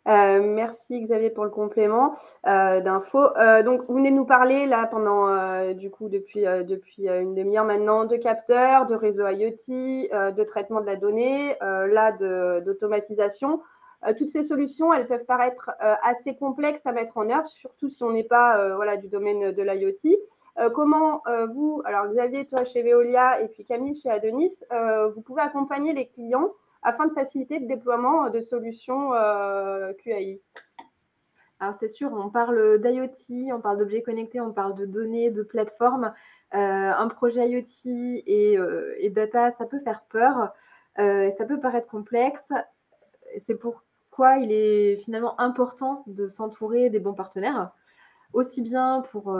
Merci Xavier pour le complément d'infos. Donc vous venez de nous parler là pendant depuis une demi-heure maintenant de capteurs, de réseaux IoT, de traitement de la donnée, d'automatisation. Toutes ces solutions, elles peuvent paraître assez complexes à mettre en œuvre, surtout si on n'est pas du domaine de l'IoT. Comment vous, alors Xavier, toi chez Veolia et puis Camille chez Adonis, vous pouvez accompagner les clients afin de faciliter le déploiement de solutions QAI? Alors c'est sûr, on parle d'IoT, on parle d'objets connectés, on parle de données, de plateformes. Un projet IoT et data, ça peut faire peur, ça peut paraître complexe. C'est pourquoi il est finalement important de s'entourer des bons partenaires, aussi bien pour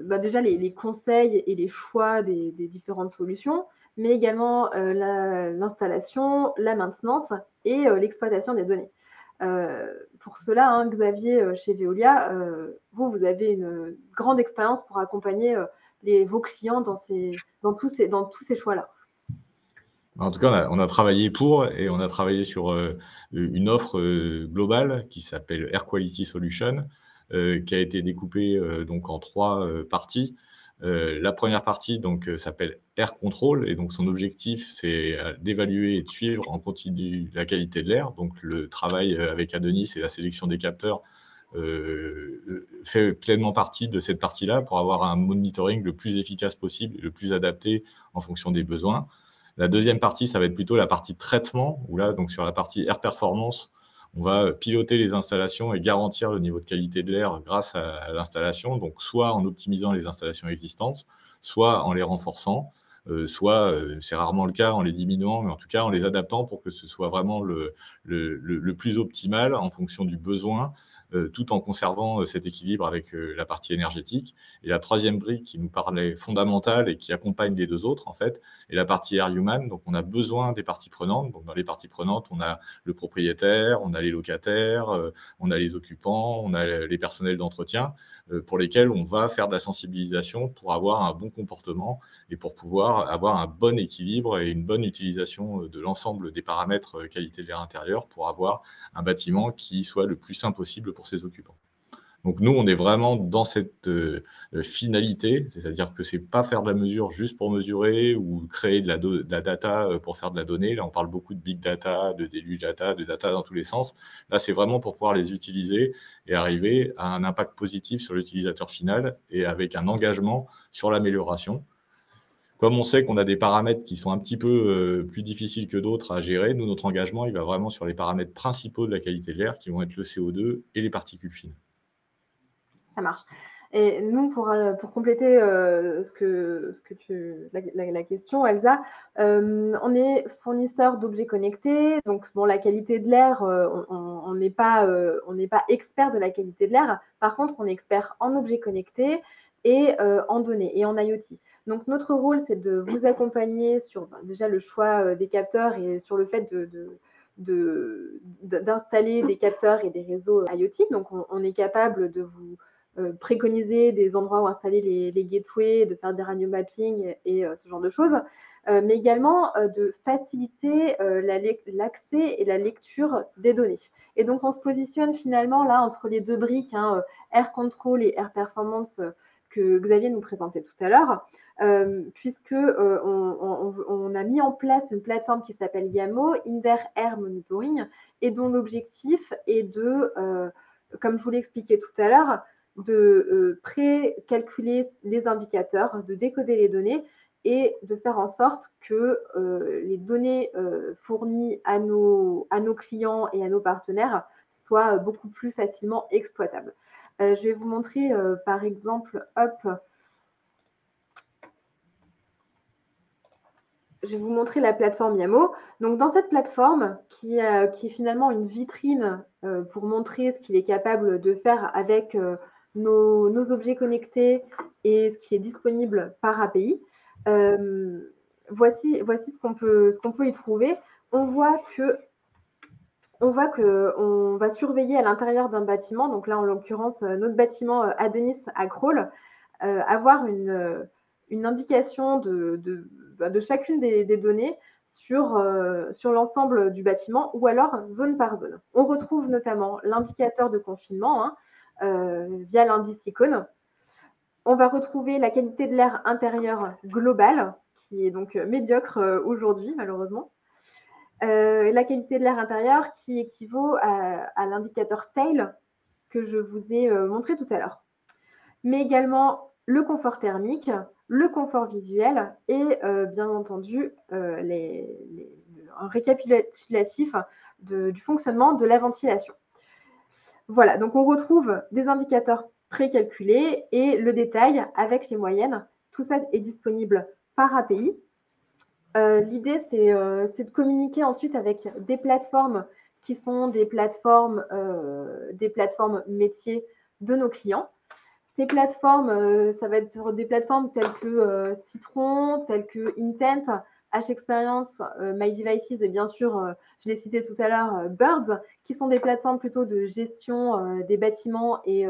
déjà les conseils et les choix des différentes solutions, mais également l'installation, la maintenance et l'exploitation des données. Pour cela, Xavier, chez Veolia, vous avez une grande expérience pour accompagner vos clients dans tous ces choix-là. En tout cas, on a travaillé et on a travaillé sur une offre globale qui s'appelle Air Quality Solution, qui a été découpée donc en 3 parties. La première partie donc s'appelle Air Control et donc son objectif, c'est d'évaluer et de suivre en continu la qualité de l'air. Donc le travail avec Adonis et la sélection des capteurs fait pleinement partie de cette partie-là pour avoir un monitoring le plus efficace possible et le plus adapté en fonction des besoins. La deuxième partie, ça va être plutôt la partie traitement, où là, donc sur la partie Air Performance, on va piloter les installations et garantir le niveau de qualité de l'air grâce à l'installation, donc soit en optimisant les installations existantes, soit en les renforçant, soit, c'est rarement le cas, en les diminuant, mais en tout cas en les adaptant pour que ce soit vraiment le plus optimal en fonction du besoin, tout en conservant cet équilibre avec la partie énergétique. Et la troisième brique qui nous paraît fondamentale et qui accompagne les 2 autres, en fait, est la partie Air Human. Donc, on a besoin des parties prenantes. Donc, dans les parties prenantes, on a le propriétaire, on a les locataires, on a les occupants, on a les personnels d'entretien, pour lesquels on va faire de la sensibilisation pour avoir un bon comportement et pour pouvoir avoir un bon équilibre et une bonne utilisation de l'ensemble des paramètres qualité de l'air intérieur pour avoir un bâtiment qui soit le plus sain possible pour ses occupants. Donc nous, on est vraiment dans cette finalité, c'est-à-dire que c'est pas faire de la mesure juste pour mesurer ou créer de la data pour faire de la donnée. Là, on parle beaucoup de big data, de déluge data, de data dans tous les sens. Là, c'est vraiment pour pouvoir les utiliser et arriver à un impact positif sur l'utilisateur final et avec un engagement sur l'amélioration. Comme on sait qu'on a des paramètres qui sont un petit peu plus difficiles que d'autres à gérer, nous, notre engagement, il va vraiment sur les paramètres principaux de la qualité de l'air, qui vont être le CO2 et les particules fines. Ça marche. Et nous, pour compléter la question, Elsa, on est fournisseur d'objets connectés. Donc, bon, la qualité de l'air, on n'est pas expert de la qualité de l'air. Par contre, on est expert en objets connectés et en données et en IoT. Donc, notre rôle, c'est de vous accompagner sur déjà le choix des capteurs et sur le fait d'installer des capteurs et des réseaux IoT. Donc, on est capable de vous préconiser des endroits où installer les gateways, de faire des radio mapping et ce genre de choses, mais également de faciliter l'accès et la lecture des données. Et donc, on se positionne finalement là entre les 2 briques, Air Control et Air Performance, que Xavier nous présentait tout à l'heure, puisque on a mis en place une plateforme qui s'appelle YAMO, Indoor Air Monitoring, et dont l'objectif est de, comme je vous l'ai expliqué tout à l'heure, de pré-calculer les indicateurs, de décoder les données et de faire en sorte que les données fournies à nos clients et à nos partenaires soient beaucoup plus facilement exploitables. Je vais vous montrer par exemple, je vais vous montrer la plateforme YAMO. Donc, dans cette plateforme, qui est finalement une vitrine pour montrer ce qu'il est capable de faire avec nos objets connectés et ce qui est disponible par API, voici ce qu'on peut y trouver. On voit qu'on va surveiller à l'intérieur d'un bâtiment, donc là en l'occurrence notre bâtiment Adonis à Crolles, avoir une indication de chacune des données sur l'ensemble du bâtiment ou alors zone par zone. On retrouve notamment l'indicateur de confinement via l'indice icône. On va retrouver la qualité de l'air intérieur globale, qui est donc médiocre aujourd'hui, malheureusement. La qualité de l'air intérieur qui équivaut à l'indicateur TAIL que je vous ai montré tout à l'heure. Mais également le confort thermique, le confort visuel et bien entendu un récapitulatif du fonctionnement de la ventilation. Voilà, donc on retrouve des indicateurs précalculés et le détail avec les moyennes. Tout ça est disponible par API. L'idée, c'est de communiquer ensuite avec des plateformes qui sont des plateformes métiers de nos clients. Ces plateformes, ça va être des plateformes telles que Citron, telles que Intent, H-Experience, My Devices et bien sûr, je l'ai cité tout à l'heure, Birds, qui sont des plateformes plutôt de gestion des bâtiments et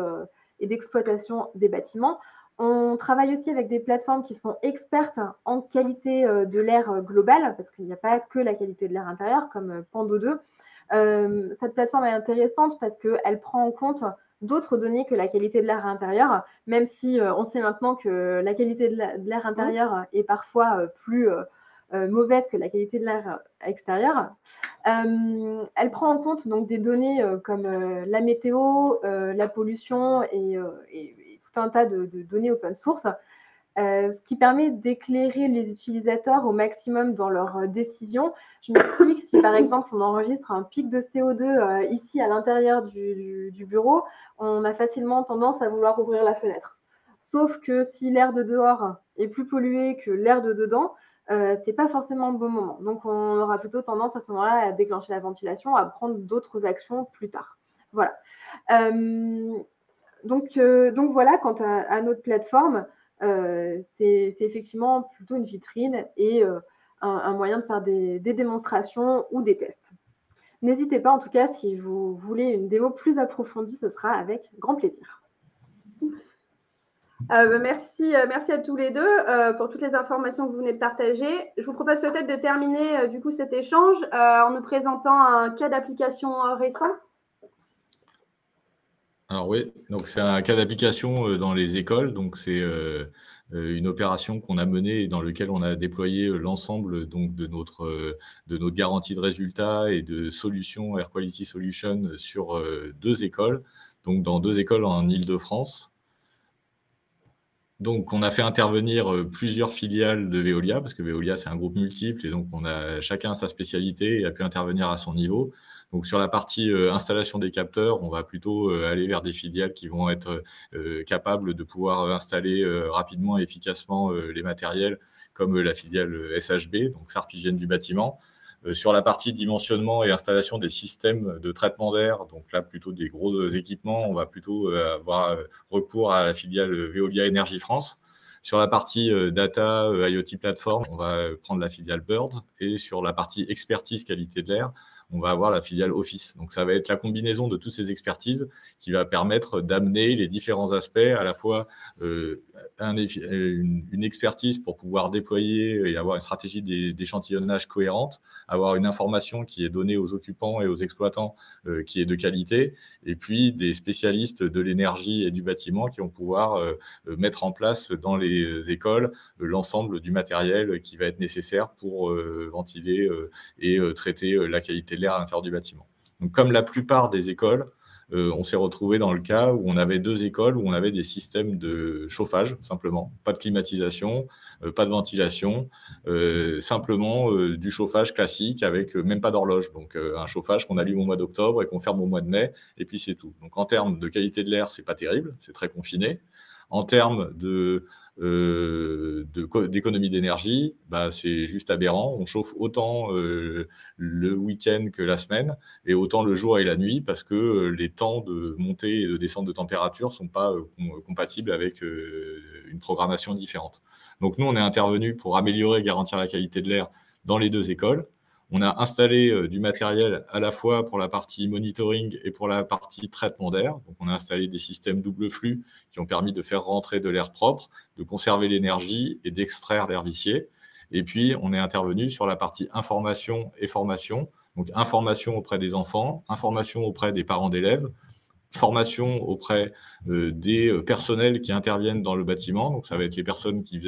d'exploitation des bâtiments. On travaille aussi avec des plateformes qui sont expertes en qualité de l'air global, parce qu'il n'y a pas que la qualité de l'air intérieur, comme Pando 2. Cette plateforme est intéressante parce qu'elle prend en compte d'autres données que la qualité de l'air intérieur, même si on sait maintenant que la qualité de l'air intérieur est parfois plus mauvaise que la qualité de l'air extérieur. Elle prend en compte donc des données comme la météo, la pollution et tout un tas de données open source, ce qui permet d'éclairer les utilisateurs au maximum dans leurs décisions. Je m'explique, si par exemple on enregistre un pic de CO2 ici à l'intérieur du bureau, on a facilement tendance à vouloir ouvrir la fenêtre. Sauf que si l'air de dehors est plus pollué que l'air de dedans, c'est pas forcément le bon moment. Donc on aura plutôt tendance à ce moment-là à déclencher la ventilation, à prendre d'autres actions plus tard. Voilà. Donc voilà, quant à notre plateforme, c'est effectivement plutôt une vitrine et un moyen de faire des démonstrations ou des tests. N'hésitez pas, en tout cas, si vous voulez une démo plus approfondie, ce sera avec grand plaisir. Merci à tous les deux pour toutes les informations que vous venez de partager. Je vous propose peut-être de terminer du coup cet échange en nous présentant un cas d'application récent. Alors oui, donc c'est un cas d'application dans les écoles. Donc c'est une opération qu'on a menée et dans laquelle on a déployé l'ensemble donc de notre garantie de résultats et de solutions Air Quality Solution sur 2 écoles, donc dans 2 écoles en Île-de-France. Donc, on a fait intervenir plusieurs filiales de Veolia, parce que Veolia, c'est un groupe multiple, et donc on a chacun sa spécialité et a pu intervenir à son niveau. Donc, sur la partie installation des capteurs, on va plutôt aller vers des filiales qui vont être capables de pouvoir installer rapidement et efficacement les matériels, comme la filiale SHB, donc Sarp Hygiène du bâtiment. Sur la partie dimensionnement et installation des systèmes de traitement d'air, donc là plutôt des gros équipements, on va plutôt avoir recours à la filiale Veolia Énergie France. Sur la partie data, IoT platform, on va prendre la filiale Birds, et sur la partie expertise qualité de l'air, on va avoir la filiale Office. Donc ça va être la combinaison de toutes ces expertises qui va permettre d'amener les différents aspects, à la fois une expertise pour pouvoir déployer et avoir une stratégie d'échantillonnage cohérente, avoir une information qui est donnée aux occupants et aux exploitants qui est de qualité, et puis des spécialistes de l'énergie et du bâtiment qui vont pouvoir mettre en place dans les écoles l'ensemble du matériel qui va être nécessaire pour ventiler et traiter la qualité de l'air à l'intérieur du bâtiment. Donc, comme la plupart des écoles, on s'est retrouvé dans le cas où on avait 2 écoles où on avait des systèmes de chauffage, simplement. Pas de climatisation, pas de ventilation, simplement du chauffage classique avec même pas d'horloge. Donc, un chauffage qu'on allume au mois d'octobre et qu'on ferme au mois de mai, et puis c'est tout. Donc, en termes de qualité de l'air, c'est pas terrible, c'est très confiné. En termes d'économie d'énergie, bah, c'est juste aberrant. On chauffe autant le week-end que la semaine, et autant le jour et la nuit, parce que les temps de montée et de descente de température ne sont pas compatibles avec une programmation différente. Donc nous, on est intervenu pour améliorer et garantir la qualité de l'air dans les 2 écoles. On a installé du matériel à la fois pour la partie monitoring et pour la partie traitement d'air. Donc, on a installé des systèmes double flux qui ont permis de faire rentrer de l'air propre, de conserver l'énergie et d'extraire l'air vicié. Et puis, on est intervenu sur la partie information et formation. Donc, information auprès des enfants, information auprès des parents d'élèves, formation auprès des personnels qui interviennent dans le bâtiment. Donc, ça va être les personnes qui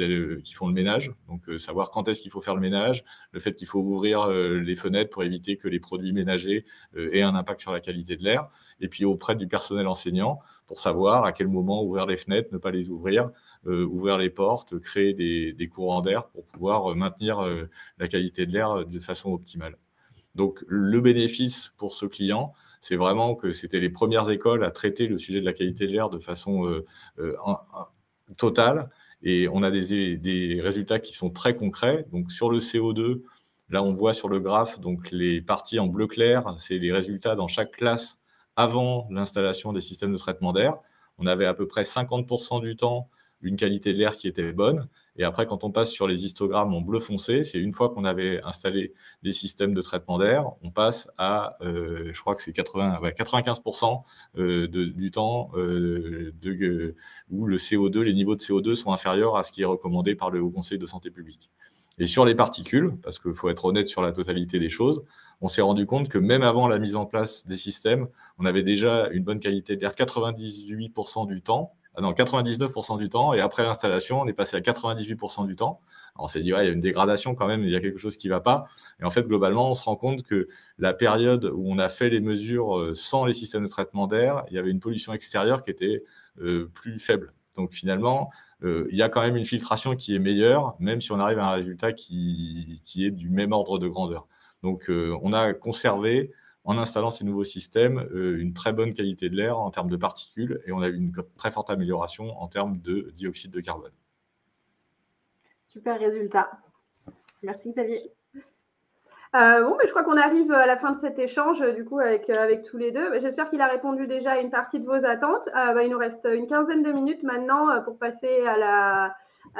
font le ménage. Donc, savoir quand est-ce qu'il faut faire le ménage, le fait qu'il faut ouvrir les fenêtres pour éviter que les produits ménagers aient un impact sur la qualité de l'air. Et puis, auprès du personnel enseignant, pour savoir à quel moment ouvrir les fenêtres, ne pas les ouvrir, ouvrir les portes, créer des courants d'air pour pouvoir maintenir la qualité de l'air de façon optimale. Donc, le bénéfice pour ce client, c'est vraiment que c'était les premières écoles à traiter le sujet de la qualité de l'air de façon totale. Et on a des résultats qui sont très concrets. Donc, sur le CO2, là, on voit sur le graphe donc les parties en bleu clair, c'est les résultats dans chaque classe avant l'installation des systèmes de traitement d'air. On avait à peu près 50% du temps une qualité de l'air qui était bonne. Et après, quand on passe sur les histogrammes en bleu foncé, c'est une fois qu'on avait installé les systèmes de traitement d'air, on passe à, je crois que c'est 95% du temps où le CO2, les niveaux de CO2 sont inférieurs à ce qui est recommandé par le Haut Conseil de santé publique. Et sur les particules, parce qu'il faut être honnête sur la totalité des choses, on s'est rendu compte que même avant la mise en place des systèmes, on avait déjà une bonne qualité d'air 98% du temps, 99% du temps, et après l'installation, on est passé à 98% du temps. Alors, on s'est dit, ouais, il y a une dégradation quand même, il y a quelque chose qui ne va pas. Et en fait, globalement, on se rend compte que la période où on a fait les mesures sans les systèmes de traitement d'air, il y avait une pollution extérieure qui était plus faible. Donc, finalement, il y a quand même une filtration qui est meilleure, même si on arrive à un résultat qui est du même ordre de grandeur. Donc, on a conservé, en installant ces nouveaux systèmes, une très bonne qualité de l'air en termes de particules, et on a eu une très forte amélioration en termes de dioxyde de carbone. Super résultat. Merci Xavier. Bon, mais je crois qu'on arrive à la fin de cet échange, du coup, avec tous les deux. J'espère qu'il a répondu déjà à une partie de vos attentes. Il nous reste une quinzaine de minutes maintenant pour passer à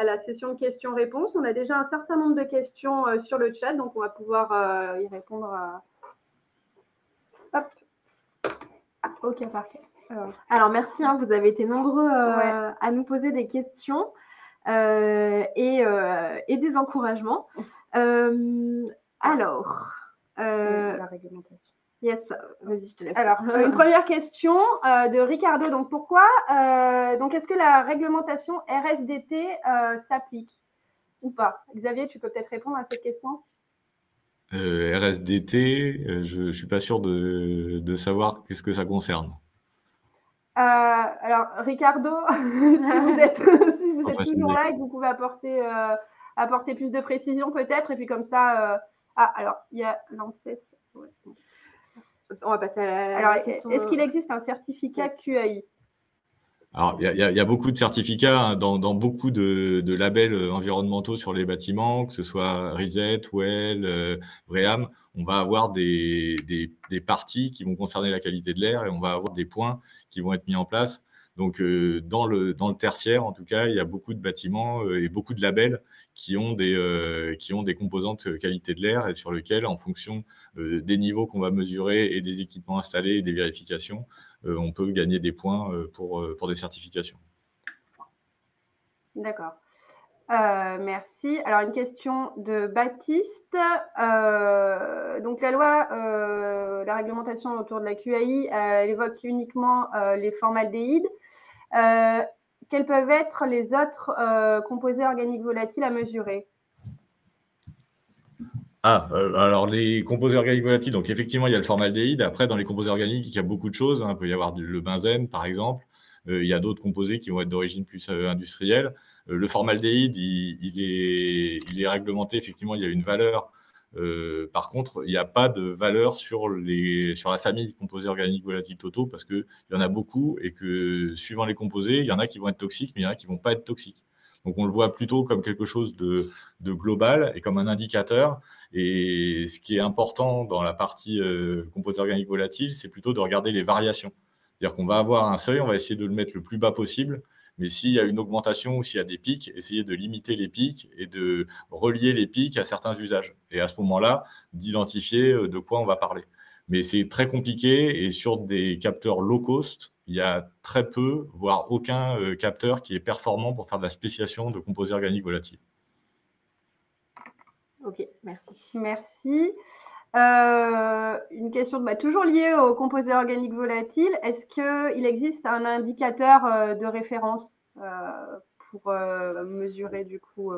la session de questions-réponses. On a déjà un certain nombre de questions sur le chat, donc on va pouvoir y répondre au cas par cas. Alors merci, vous avez été nombreux à nous poser des questions et des encouragements. Alors, la réglementation. Yes, vas-y, je te laisse. Alors, une première question de Ricardo. Donc, pourquoi est-ce que la réglementation RSDT s'applique ou pas? Xavier, tu peux peut-être répondre à cette question? RSDT, je ne suis pas sûr de savoir qu'est-ce que ça concerne. Alors, Ricardo, si vous êtes toujours là et que vous pouvez apporter plus de précision peut-être, et puis comme ça... alors, il y a l'ANSES. Ouais. On va passer à la question. Est-ce qu'il existe un certificat QAI? Alors, il y a beaucoup de certificats dans beaucoup de labels environnementaux sur les bâtiments, que ce soit RISET, WELL, BREEAM. On va avoir des parties qui vont concerner la qualité de l'air, et on va avoir des points qui vont être mis en place. Donc, dans le tertiaire, en tout cas, il y a beaucoup de bâtiments et beaucoup de labels qui ont des composantes qualité de l'air, et sur lesquels, en fonction des niveaux qu'on va mesurer et des équipements installés et des vérifications, on peut gagner des points pour des certifications. D'accord. Merci. Alors, une question de Baptiste. Donc, la loi, la réglementation autour de la QAI, elle évoque uniquement les formaldéhydes. Quels peuvent être les autres composés organiques volatiles à mesurer? Alors les composés organiques volatiles, donc effectivement, il y a le formaldéhyde. Après, dans les composés organiques, il y a beaucoup de choses. Il peut y avoir le benzène, par exemple. Il y a d'autres composés qui vont être d'origine plus industrielle. Le formaldéhyde, il est réglementé. Effectivement, il y a une valeur. Par contre, il n'y a pas de valeur sur la famille des composés organiques volatiles totaux, parce qu'il y en a beaucoup, et que suivant les composés, il y en a qui vont être toxiques, mais il y en a qui ne vont pas être toxiques. Donc, on le voit plutôt comme quelque chose de global et comme un indicateur. Et ce qui est important dans la partie composés organiques volatiles, c'est plutôt de regarder les variations. C'est-à-dire qu'on va avoir un seuil, on va essayer de le mettre le plus bas possible, mais s'il y a une augmentation ou s'il y a des pics, essayer de limiter les pics et de relier les pics à certains usages. Et à ce moment-là, d'identifier de quoi on va parler. Mais c'est très compliqué, et sur des capteurs low cost, il y a très peu, voire aucun capteur qui est performant pour faire de la spéciation de composés organiques volatiles. Ok, merci. Merci. Une question toujours liée aux composés organiques volatiles. Est-ce qu'il existe un indicateur de référence pour mesurer du coup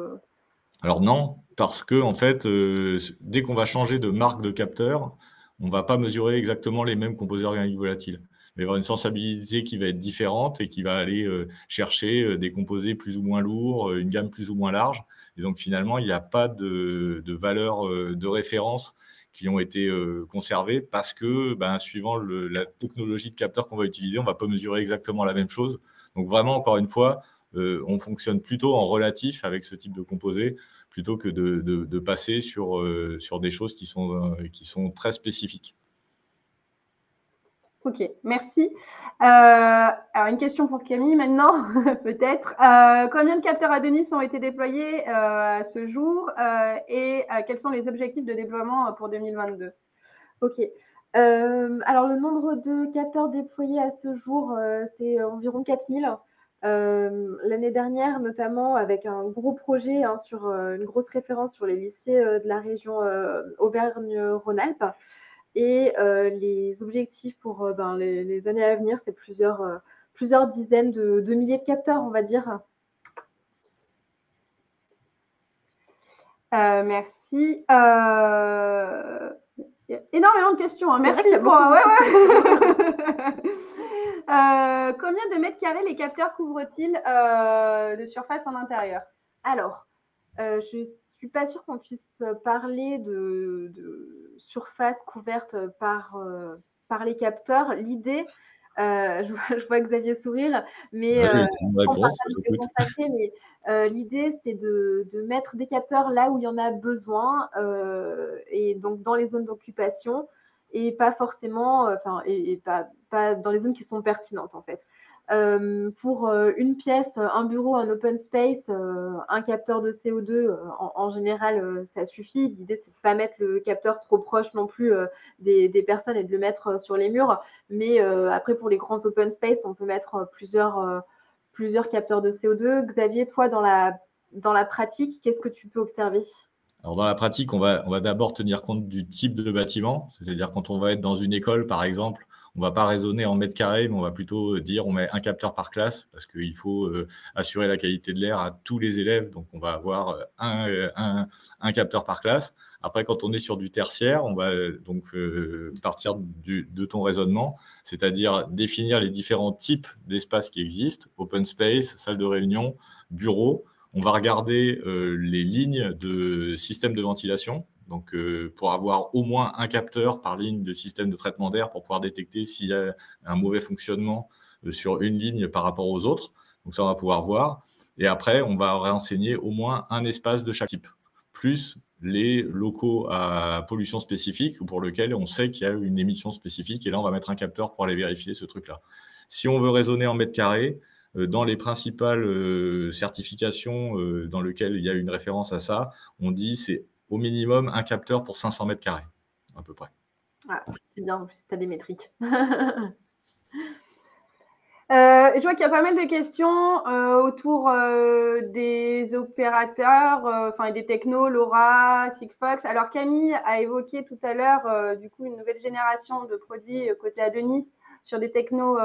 Alors non, parce que en fait, dès qu'on va changer de marque de capteur, on va pas mesurer exactement les mêmes composés organiques volatiles. Il va y avoir une sensibilité qui va être différente et qui va aller chercher des composés plus ou moins lourds, une gamme plus ou moins large. Et donc finalement, il n'y a pas de valeurs de référence qui ont été conservées parce que, suivant la technologie de capteur qu'on va utiliser, on va pas mesurer exactement la même chose. Donc vraiment, encore une fois, on fonctionne plutôt en relatif avec ce type de composés plutôt que de passer sur des choses qui sont très spécifiques. Ok, merci. Alors, une question pour Camille maintenant, peut-être. Combien de capteurs Adonis ont été déployés à ce jour et quels sont les objectifs de déploiement pour 2022? Ok. Alors, le nombre de capteurs déployés à ce jour, c'est environ 4000. L'année dernière, notamment avec un gros projet sur une grosse référence sur les lycées de la région Auvergne-Rhône-Alpes. Et les objectifs pour les années à venir, c'est plusieurs dizaines de milliers de capteurs, on va dire. Merci. Il y a énormément de questions. Hein. Merci pour. Combien de mètres carrés les capteurs couvrent-ils de surface en intérieur? Alors, je ne suis pas sûre qu'on puisse parler de surface couverte par les capteurs. L'idée, je vois Xavier sourire, mais l'idée, c'est de mettre des capteurs là où il y en a besoin, et donc dans les zones d'occupation, et pas forcément, pas dans les zones qui sont pertinentes en fait. Pour une pièce, un bureau, un open space, un capteur de CO2, en général, ça suffit. L'idée, c'est de ne pas mettre le capteur trop proche non plus des personnes et de le mettre sur les murs. Mais après, pour les grands open space, on peut mettre plusieurs capteurs de CO2. Xavier, toi, dans la pratique, qu'est-ce que tu peux observer ? Alors dans la pratique, on va d'abord tenir compte du type de bâtiment, c'est-à-dire quand on va être dans une école, par exemple, on ne va pas raisonner en mètres carrés, mais on va plutôt dire on met un capteur par classe parce qu'il faut assurer la qualité de l'air à tous les élèves, donc on va avoir un capteur par classe. Après, quand on est sur du tertiaire, on va donc partir de ton raisonnement, c'est-à-dire définir les différents types d'espaces qui existent, open space, salle de réunion, bureau. On va regarder les lignes de système de ventilation, donc pour avoir au moins un capteur par ligne de système de traitement d'air pour pouvoir détecter s'il y a un mauvais fonctionnement sur une ligne par rapport aux autres. Donc ça, on va pouvoir voir. Et après, on va renseigner au moins un espace de chaque type, plus les locaux à pollution spécifique pour lesquels on sait qu'il y a une émission spécifique. Et là, on va mettre un capteur pour aller vérifier ce truc-là. Si on veut raisonner en mètres carrés, dans les principales certifications dans lesquelles il y a une référence à ça, on dit c'est au minimum un capteur pour 500 mètres carrés, à peu près. Ah, c'est bien, en plus, tu as des métriques. Je vois qu'il y a pas mal de questions autour des opérateurs, et des technos, LoRa, Sigfox. Alors Camille a évoqué tout à l'heure du coup une nouvelle génération de produits côté Adonis sur des technos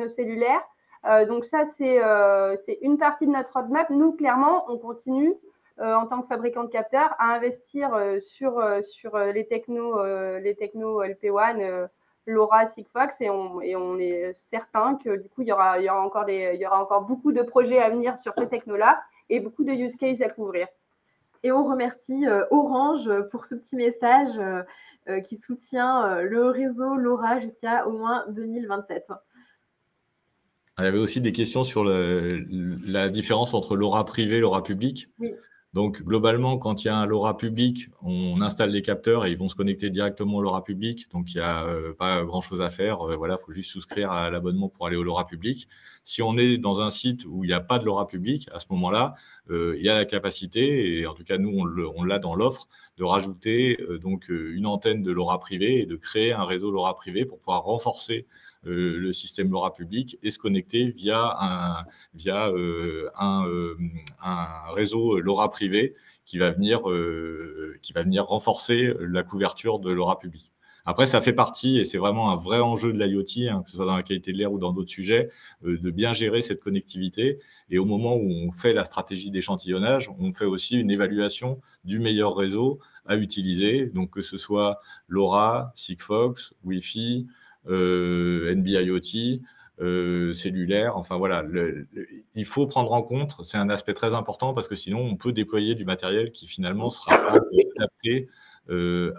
cellulaires. Donc ça, c'est une partie de notre roadmap. Nous, clairement, on continue en tant que fabricant de capteurs à investir sur les technos LP1, LoRa, Sigfox, et on est certain que du coup, il y aura encore beaucoup de projets à venir sur ces technos-là et beaucoup de use cases à couvrir. Et on remercie Orange pour ce petit message qui soutient le réseau LoRa jusqu'à au moins 2027. Il y avait aussi des questions sur la différence entre LoRa privé et LoRa public. Oui. Donc, globalement, quand il y a un LoRa public, on installe les capteurs et ils vont se connecter directement au LoRa public. Donc, il n'y a pas grand-chose à faire. Voilà, il faut juste souscrire à l'abonnement pour aller au LoRa public. Si on est dans un site où il n'y a pas de LoRa public, à ce moment-là, il y a la capacité, et en tout cas, nous, on l'a dans l'offre, de rajouter donc une antenne de LoRa privé et de créer un réseau LoRa privé pour pouvoir renforcer le système LoRa public et se connecter via un réseau LoRa privé qui va venir renforcer la couverture de LoRa public. Après, ça fait partie, et c'est vraiment un vrai enjeu de l'IoT, que ce soit dans la qualité de l'air ou dans d'autres sujets, de bien gérer cette connectivité. Et au moment où on fait la stratégie d'échantillonnage, on fait aussi une évaluation du meilleur réseau à utiliser, donc que ce soit LoRa, Sigfox, Wi-Fi, NB-IoT, cellulaire, enfin voilà, il faut prendre en compte, c'est un aspect très important parce que sinon on peut déployer du matériel qui finalement sera pas adapté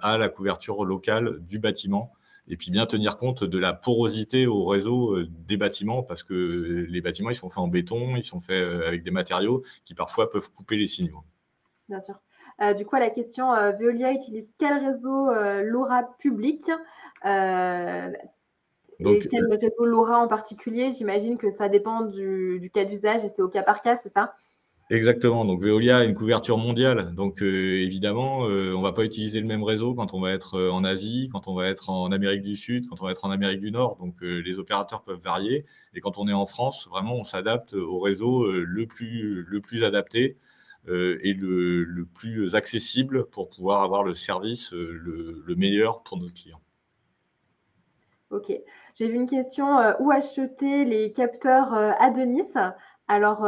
à la couverture locale du bâtiment et puis bien tenir compte de la porosité au réseau des bâtiments parce que les bâtiments ils sont faits en béton, ils sont faits avec des matériaux qui parfois peuvent couper les signaux. Bien sûr. Du coup, à la question, Veolia utilise quel réseau LoRa public et quel réseau LoRa en particulier? J'imagine que ça dépend du cas d'usage et c'est au cas par cas, c'est ça? Exactement. Donc Veolia a une couverture mondiale. Donc évidemment, on va pas utiliser le même réseau quand on va être en Asie, quand on va être en Amérique du Sud, quand on va être en Amérique du Nord. Donc les opérateurs peuvent varier. Et quand on est en France, vraiment, on s'adapte au réseau le plus adapté et le plus accessible pour pouvoir avoir le service le meilleur pour nos clients. Ok. J'ai vu une question, où acheter les capteurs Adonis? Alors,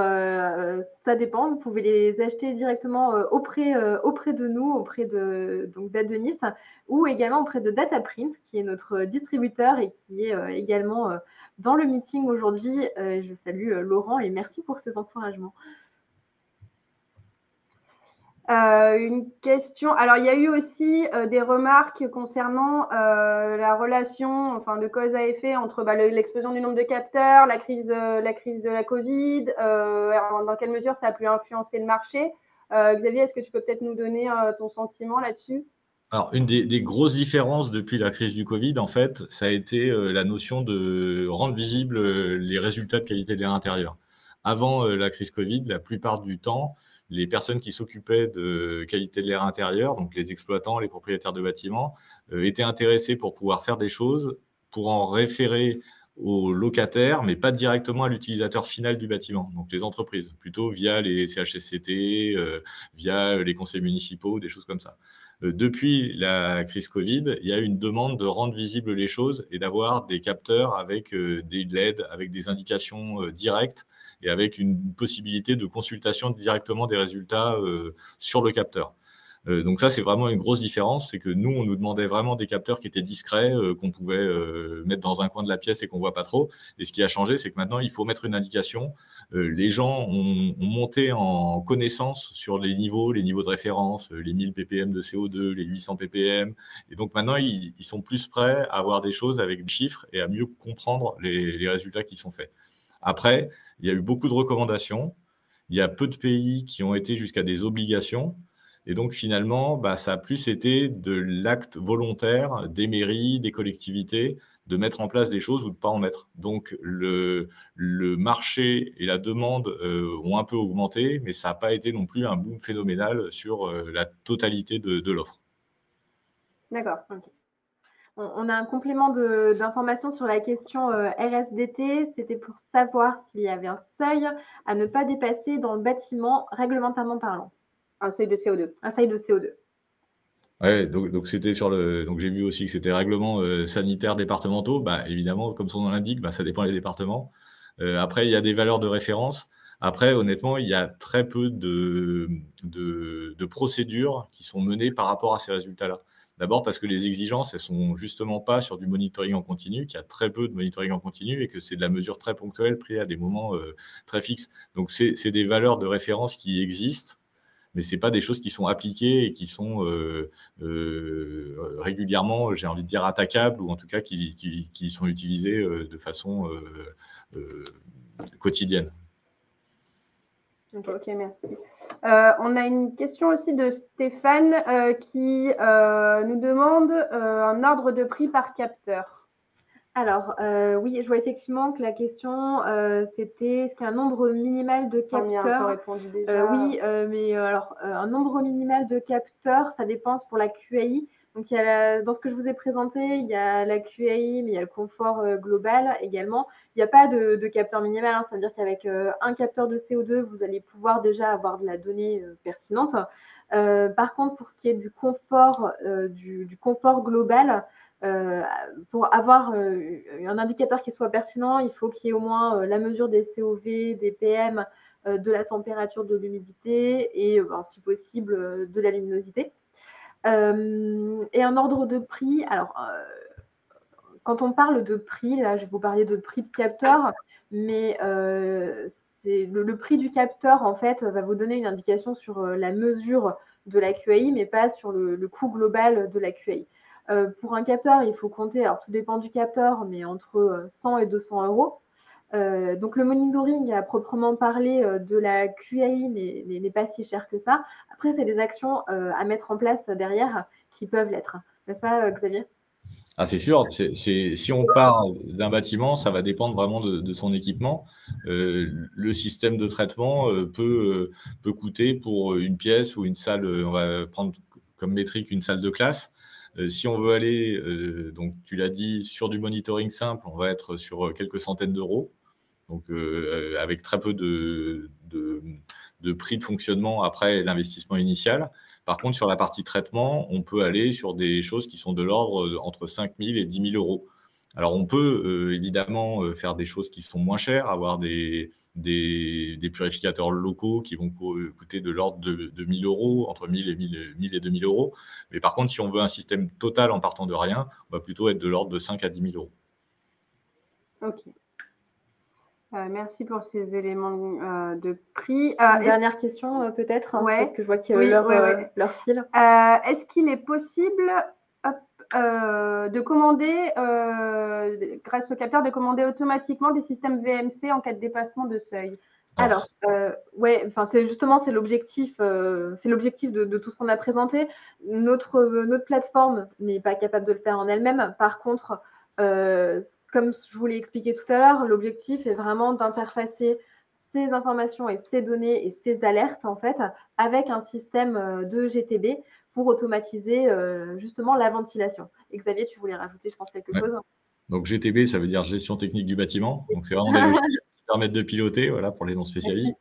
ça dépend. Vous pouvez les acheter directement auprès de nous, auprès d'Adonis, ou également auprès de Dataprint, qui est notre distributeur et qui est également dans le meeting aujourd'hui. Je salue Laurent et merci pour ses encouragements. Une question. Alors, il y a eu aussi des remarques concernant la relation, enfin, de cause à effet entre l'explosion du nombre de capteurs, la crise de la Covid, dans quelle mesure ça a pu influencer le marché. Xavier, est-ce que tu peux peut-être nous donner ton sentiment là-dessus? Alors, une des grosses différences depuis la crise du Covid, en fait, ça a été la notion de rendre visibles les résultats de qualité de l'air intérieur. Avant la crise Covid, la plupart du temps, les personnes qui s'occupaient de qualité de l'air intérieur, donc les exploitants, les propriétaires de bâtiments, étaient intéressés pour pouvoir faire des choses, pour en référer aux locataires, mais pas directement à l'utilisateur final du bâtiment, donc les entreprises, plutôt via les CHSCT, via les conseils municipaux, des choses comme ça. Depuis la crise Covid, il y a une demande de rendre visibles les choses et d'avoir des capteurs avec des LED, avec des indications directes et avec une possibilité de consultation directement des résultats sur le capteur. Donc ça, c'est vraiment une grosse différence, c'est que nous, on nous demandait vraiment des capteurs qui étaient discrets, qu'on pouvait mettre dans un coin de la pièce et qu'on voit pas trop. Et ce qui a changé, c'est que maintenant, il faut mettre une indication. Les gens ont monté en connaissance sur les niveaux de référence, les 1000 ppm de CO2, les 800 ppm. Et donc maintenant, ils sont plus prêts à avoir des choses avec des chiffres et à mieux comprendre les résultats qui sont faits. Après, il y a eu beaucoup de recommandations. Il y a peu de pays qui ont été jusqu'à des obligations. Et donc finalement, ça a plus été de l'acte volontaire des mairies, des collectivités, de mettre en place des choses ou de ne pas en mettre. Donc le marché et la demande ont un peu augmenté, mais ça n'a pas été non plus un boom phénoménal sur la totalité de l'offre. D'accord, ok. On a un complément d'information sur la question RSDT. C'était pour savoir s'il y avait un seuil à ne pas dépasser dans le bâtiment réglementairement parlant. Un seuil de CO2. Un seuil de CO2. Ouais, donc c'était donc j'ai vu aussi que c'était règlement sanitaires départementaux. Évidemment, comme son nom l'indique, ça dépend des départements. Après, il y a des valeurs de référence. Après, honnêtement, il y a très peu de procédures qui sont menées par rapport à ces résultats-là. D'abord parce que les exigences, elles sont justement pas sur du monitoring en continu, qu'il y a très peu de monitoring en continu et que c'est de la mesure très ponctuelle prise à des moments très fixes. Donc, c'est des valeurs de référence qui existent, mais c'est pas des choses qui sont appliquées et qui sont régulièrement, j'ai envie de dire, attaquables ou en tout cas qui sont utilisées de façon quotidienne. Ok, merci. On a une question aussi de Stéphane qui nous demande un ordre de prix par capteur. Alors, oui, je vois effectivement que la question, c'était est-ce qu'il y a un nombre minimal de capteurs? On y a un peu répondu déjà. Oui, mais alors, un nombre minimal de capteurs, ça dépense pour la QAI. Donc, dans ce que je vous ai présenté, il y a la QAI, mais il y a le confort global également. Il n'y a pas de capteur minimal, hein, c'est-à-dire qu'avec un capteur de CO2, vous allez pouvoir déjà avoir de la donnée pertinente. Par contre, pour ce qui est du confort global, pour avoir un indicateur qui soit pertinent, il faut qu'il y ait au moins la mesure des COV, des PM, de la température, de l'humidité et, si possible, de la luminosité. Et un ordre de prix, alors quand on parle de prix, là je vais vous parler de prix de capteur, mais le prix du capteur en fait va vous donner une indication sur la mesure de la QAI, mais pas sur le coût global de la QAI. Pour un capteur, il faut compter, alors tout dépend du capteur, mais entre 100 et 200 euros. Donc le monitoring à proprement parler de la QAI n'est pas si cher que ça. Après, c'est des actions à mettre en place derrière qui peuvent l'être. N'est-ce pas, Xavier? Ah, c'est sûr, si on part d'un bâtiment, ça va dépendre vraiment de son équipement. Le système de traitement peut coûter pour une pièce ou une salle, on va prendre comme métrique une salle de classe. Si on veut aller, donc tu l'as dit, sur du monitoring simple, on va être sur quelques centaines d'euros. Donc, avec très peu de prix de fonctionnement après l'investissement initial. Par contre, sur la partie traitement, on peut aller sur des choses qui sont de l'ordre entre 5 000 et 10 000 euros. Alors, on peut évidemment faire des choses qui sont moins chères, avoir des purificateurs locaux qui vont coûter de l'ordre de 1 000 euros, entre 1 000 et 2 000 euros. Mais par contre, si on veut un système total en partant de rien, on va plutôt être de l'ordre de 5 à 10 000 euros. Ok. Merci pour ces éléments de prix. Dernière question peut-être, ouais, parce que je vois que leur file. Est-ce qu'il est possible de commander, grâce au capteur, de commander automatiquement des systèmes VMC en cas de dépassement de seuil? Alors, ouais, enfin, c'est l'objectif, de tout ce qu'on a présenté. Notre plateforme n'est pas capable de le faire en elle-même. Par contre, comme je vous l'ai expliqué tout à l'heure, l'objectif est vraiment d'interfacer ces informations et ces données et ces alertes, en fait, avec un système de GTB pour automatiser justement la ventilation. Et Xavier, tu voulais rajouter, je pense, quelque chose? Donc, GTB, ça veut dire gestion technique du bâtiment. Donc, c'est vraiment des logiciels qui permettent de piloter, voilà, pour les non-spécialistes.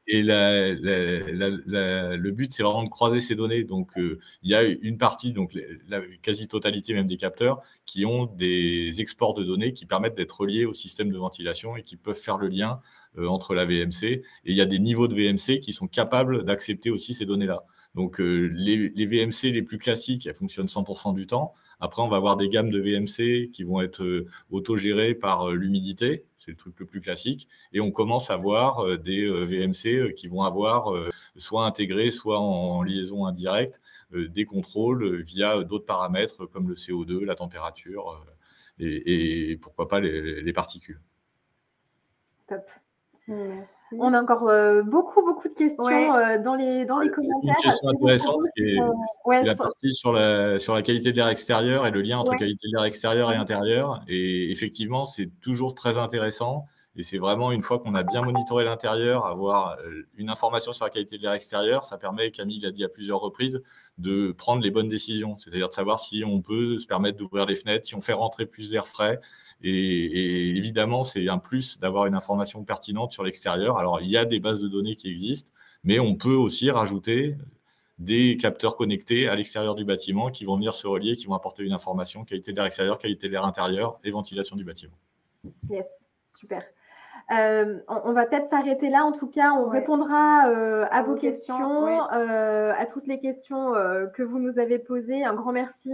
Et le but, c'est vraiment de croiser ces données. Donc, il y a une partie, donc la quasi-totalité même des capteurs, qui ont des exports de données qui permettent d'être reliés au système de ventilation et qui peuvent faire le lien entre la VMC. Et il y a des niveaux de VMC qui sont capables d'accepter aussi ces données-là. Donc, les VMC les plus classiques, elles fonctionnent 100% du temps. Après, on va avoir des gammes de VMC qui vont être autogérées par l'humidité, c'est le truc le plus classique, et on commence à voir des VMC qui vont avoir soit intégrés, soit en liaison indirecte, des contrôles via d'autres paramètres comme le CO2, la température et pourquoi pas les particules. Top. On a encore beaucoup de questions dans les commentaires. Une question intéressante, c'est la partie sur la qualité de l'air extérieur et le lien entre qualité de l'air extérieur et intérieur. Et effectivement, c'est toujours très intéressant. Et c'est vraiment, une fois qu'on a bien monitoré l'intérieur, avoir une information sur la qualité de l'air extérieur, ça permet, Camille l'a dit à plusieurs reprises, de prendre les bonnes décisions. C'est-à-dire de savoir si on peut se permettre d'ouvrir les fenêtres, si on fait rentrer plus d'air frais. Et évidemment, c'est un plus d'avoir une information pertinente sur l'extérieur. Alors, il y a des bases de données qui existent, mais on peut aussi rajouter des capteurs connectés à l'extérieur du bâtiment qui vont venir se relier, qui vont apporter une information qualité de l'air extérieur, qualité de l'air intérieur et ventilation du bâtiment. Yes, super. On va peut-être s'arrêter là. En tout cas, on répondra à vos questions, à toutes les questions que vous nous avez posées. Un grand merci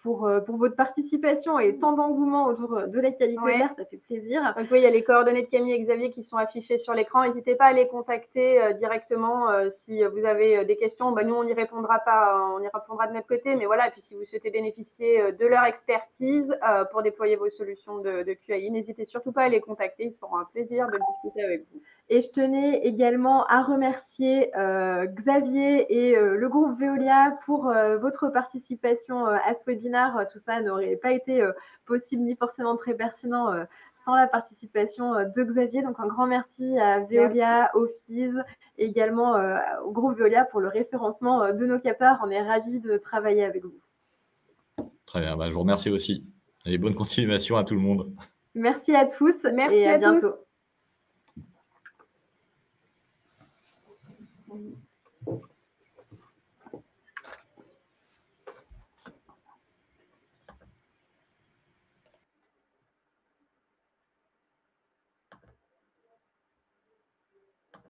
pour votre participation et tant d'engouement autour de la qualité de l'air. Ça fait plaisir. Donc, oui, il y a les coordonnées de Camille et Xavier qui sont affichées sur l'écran. N'hésitez pas à les contacter directement si vous avez des questions. Nous, on n'y répondra pas. On y répondra de notre côté. Mais voilà, et puis si vous souhaitez bénéficier de leur expertise pour déployer vos solutions de QAI, n'hésitez surtout pas à les contacter. Ils seront un plaisir de discuter avec vous. Et je tenais également à remercier Xavier et le groupe Veolia pour votre participation à ce webinaire. Tout ça n'aurait pas été possible ni forcément très pertinent sans la participation de Xavier. Donc un grand merci à Veolia, au FIS et également au groupe Veolia pour le référencement de nos capteurs. On est ravis de travailler avec vous. Très bien, bah, je vous remercie aussi et bonne continuation à tout le monde. Merci à tous Merci et à à bientôt. tous.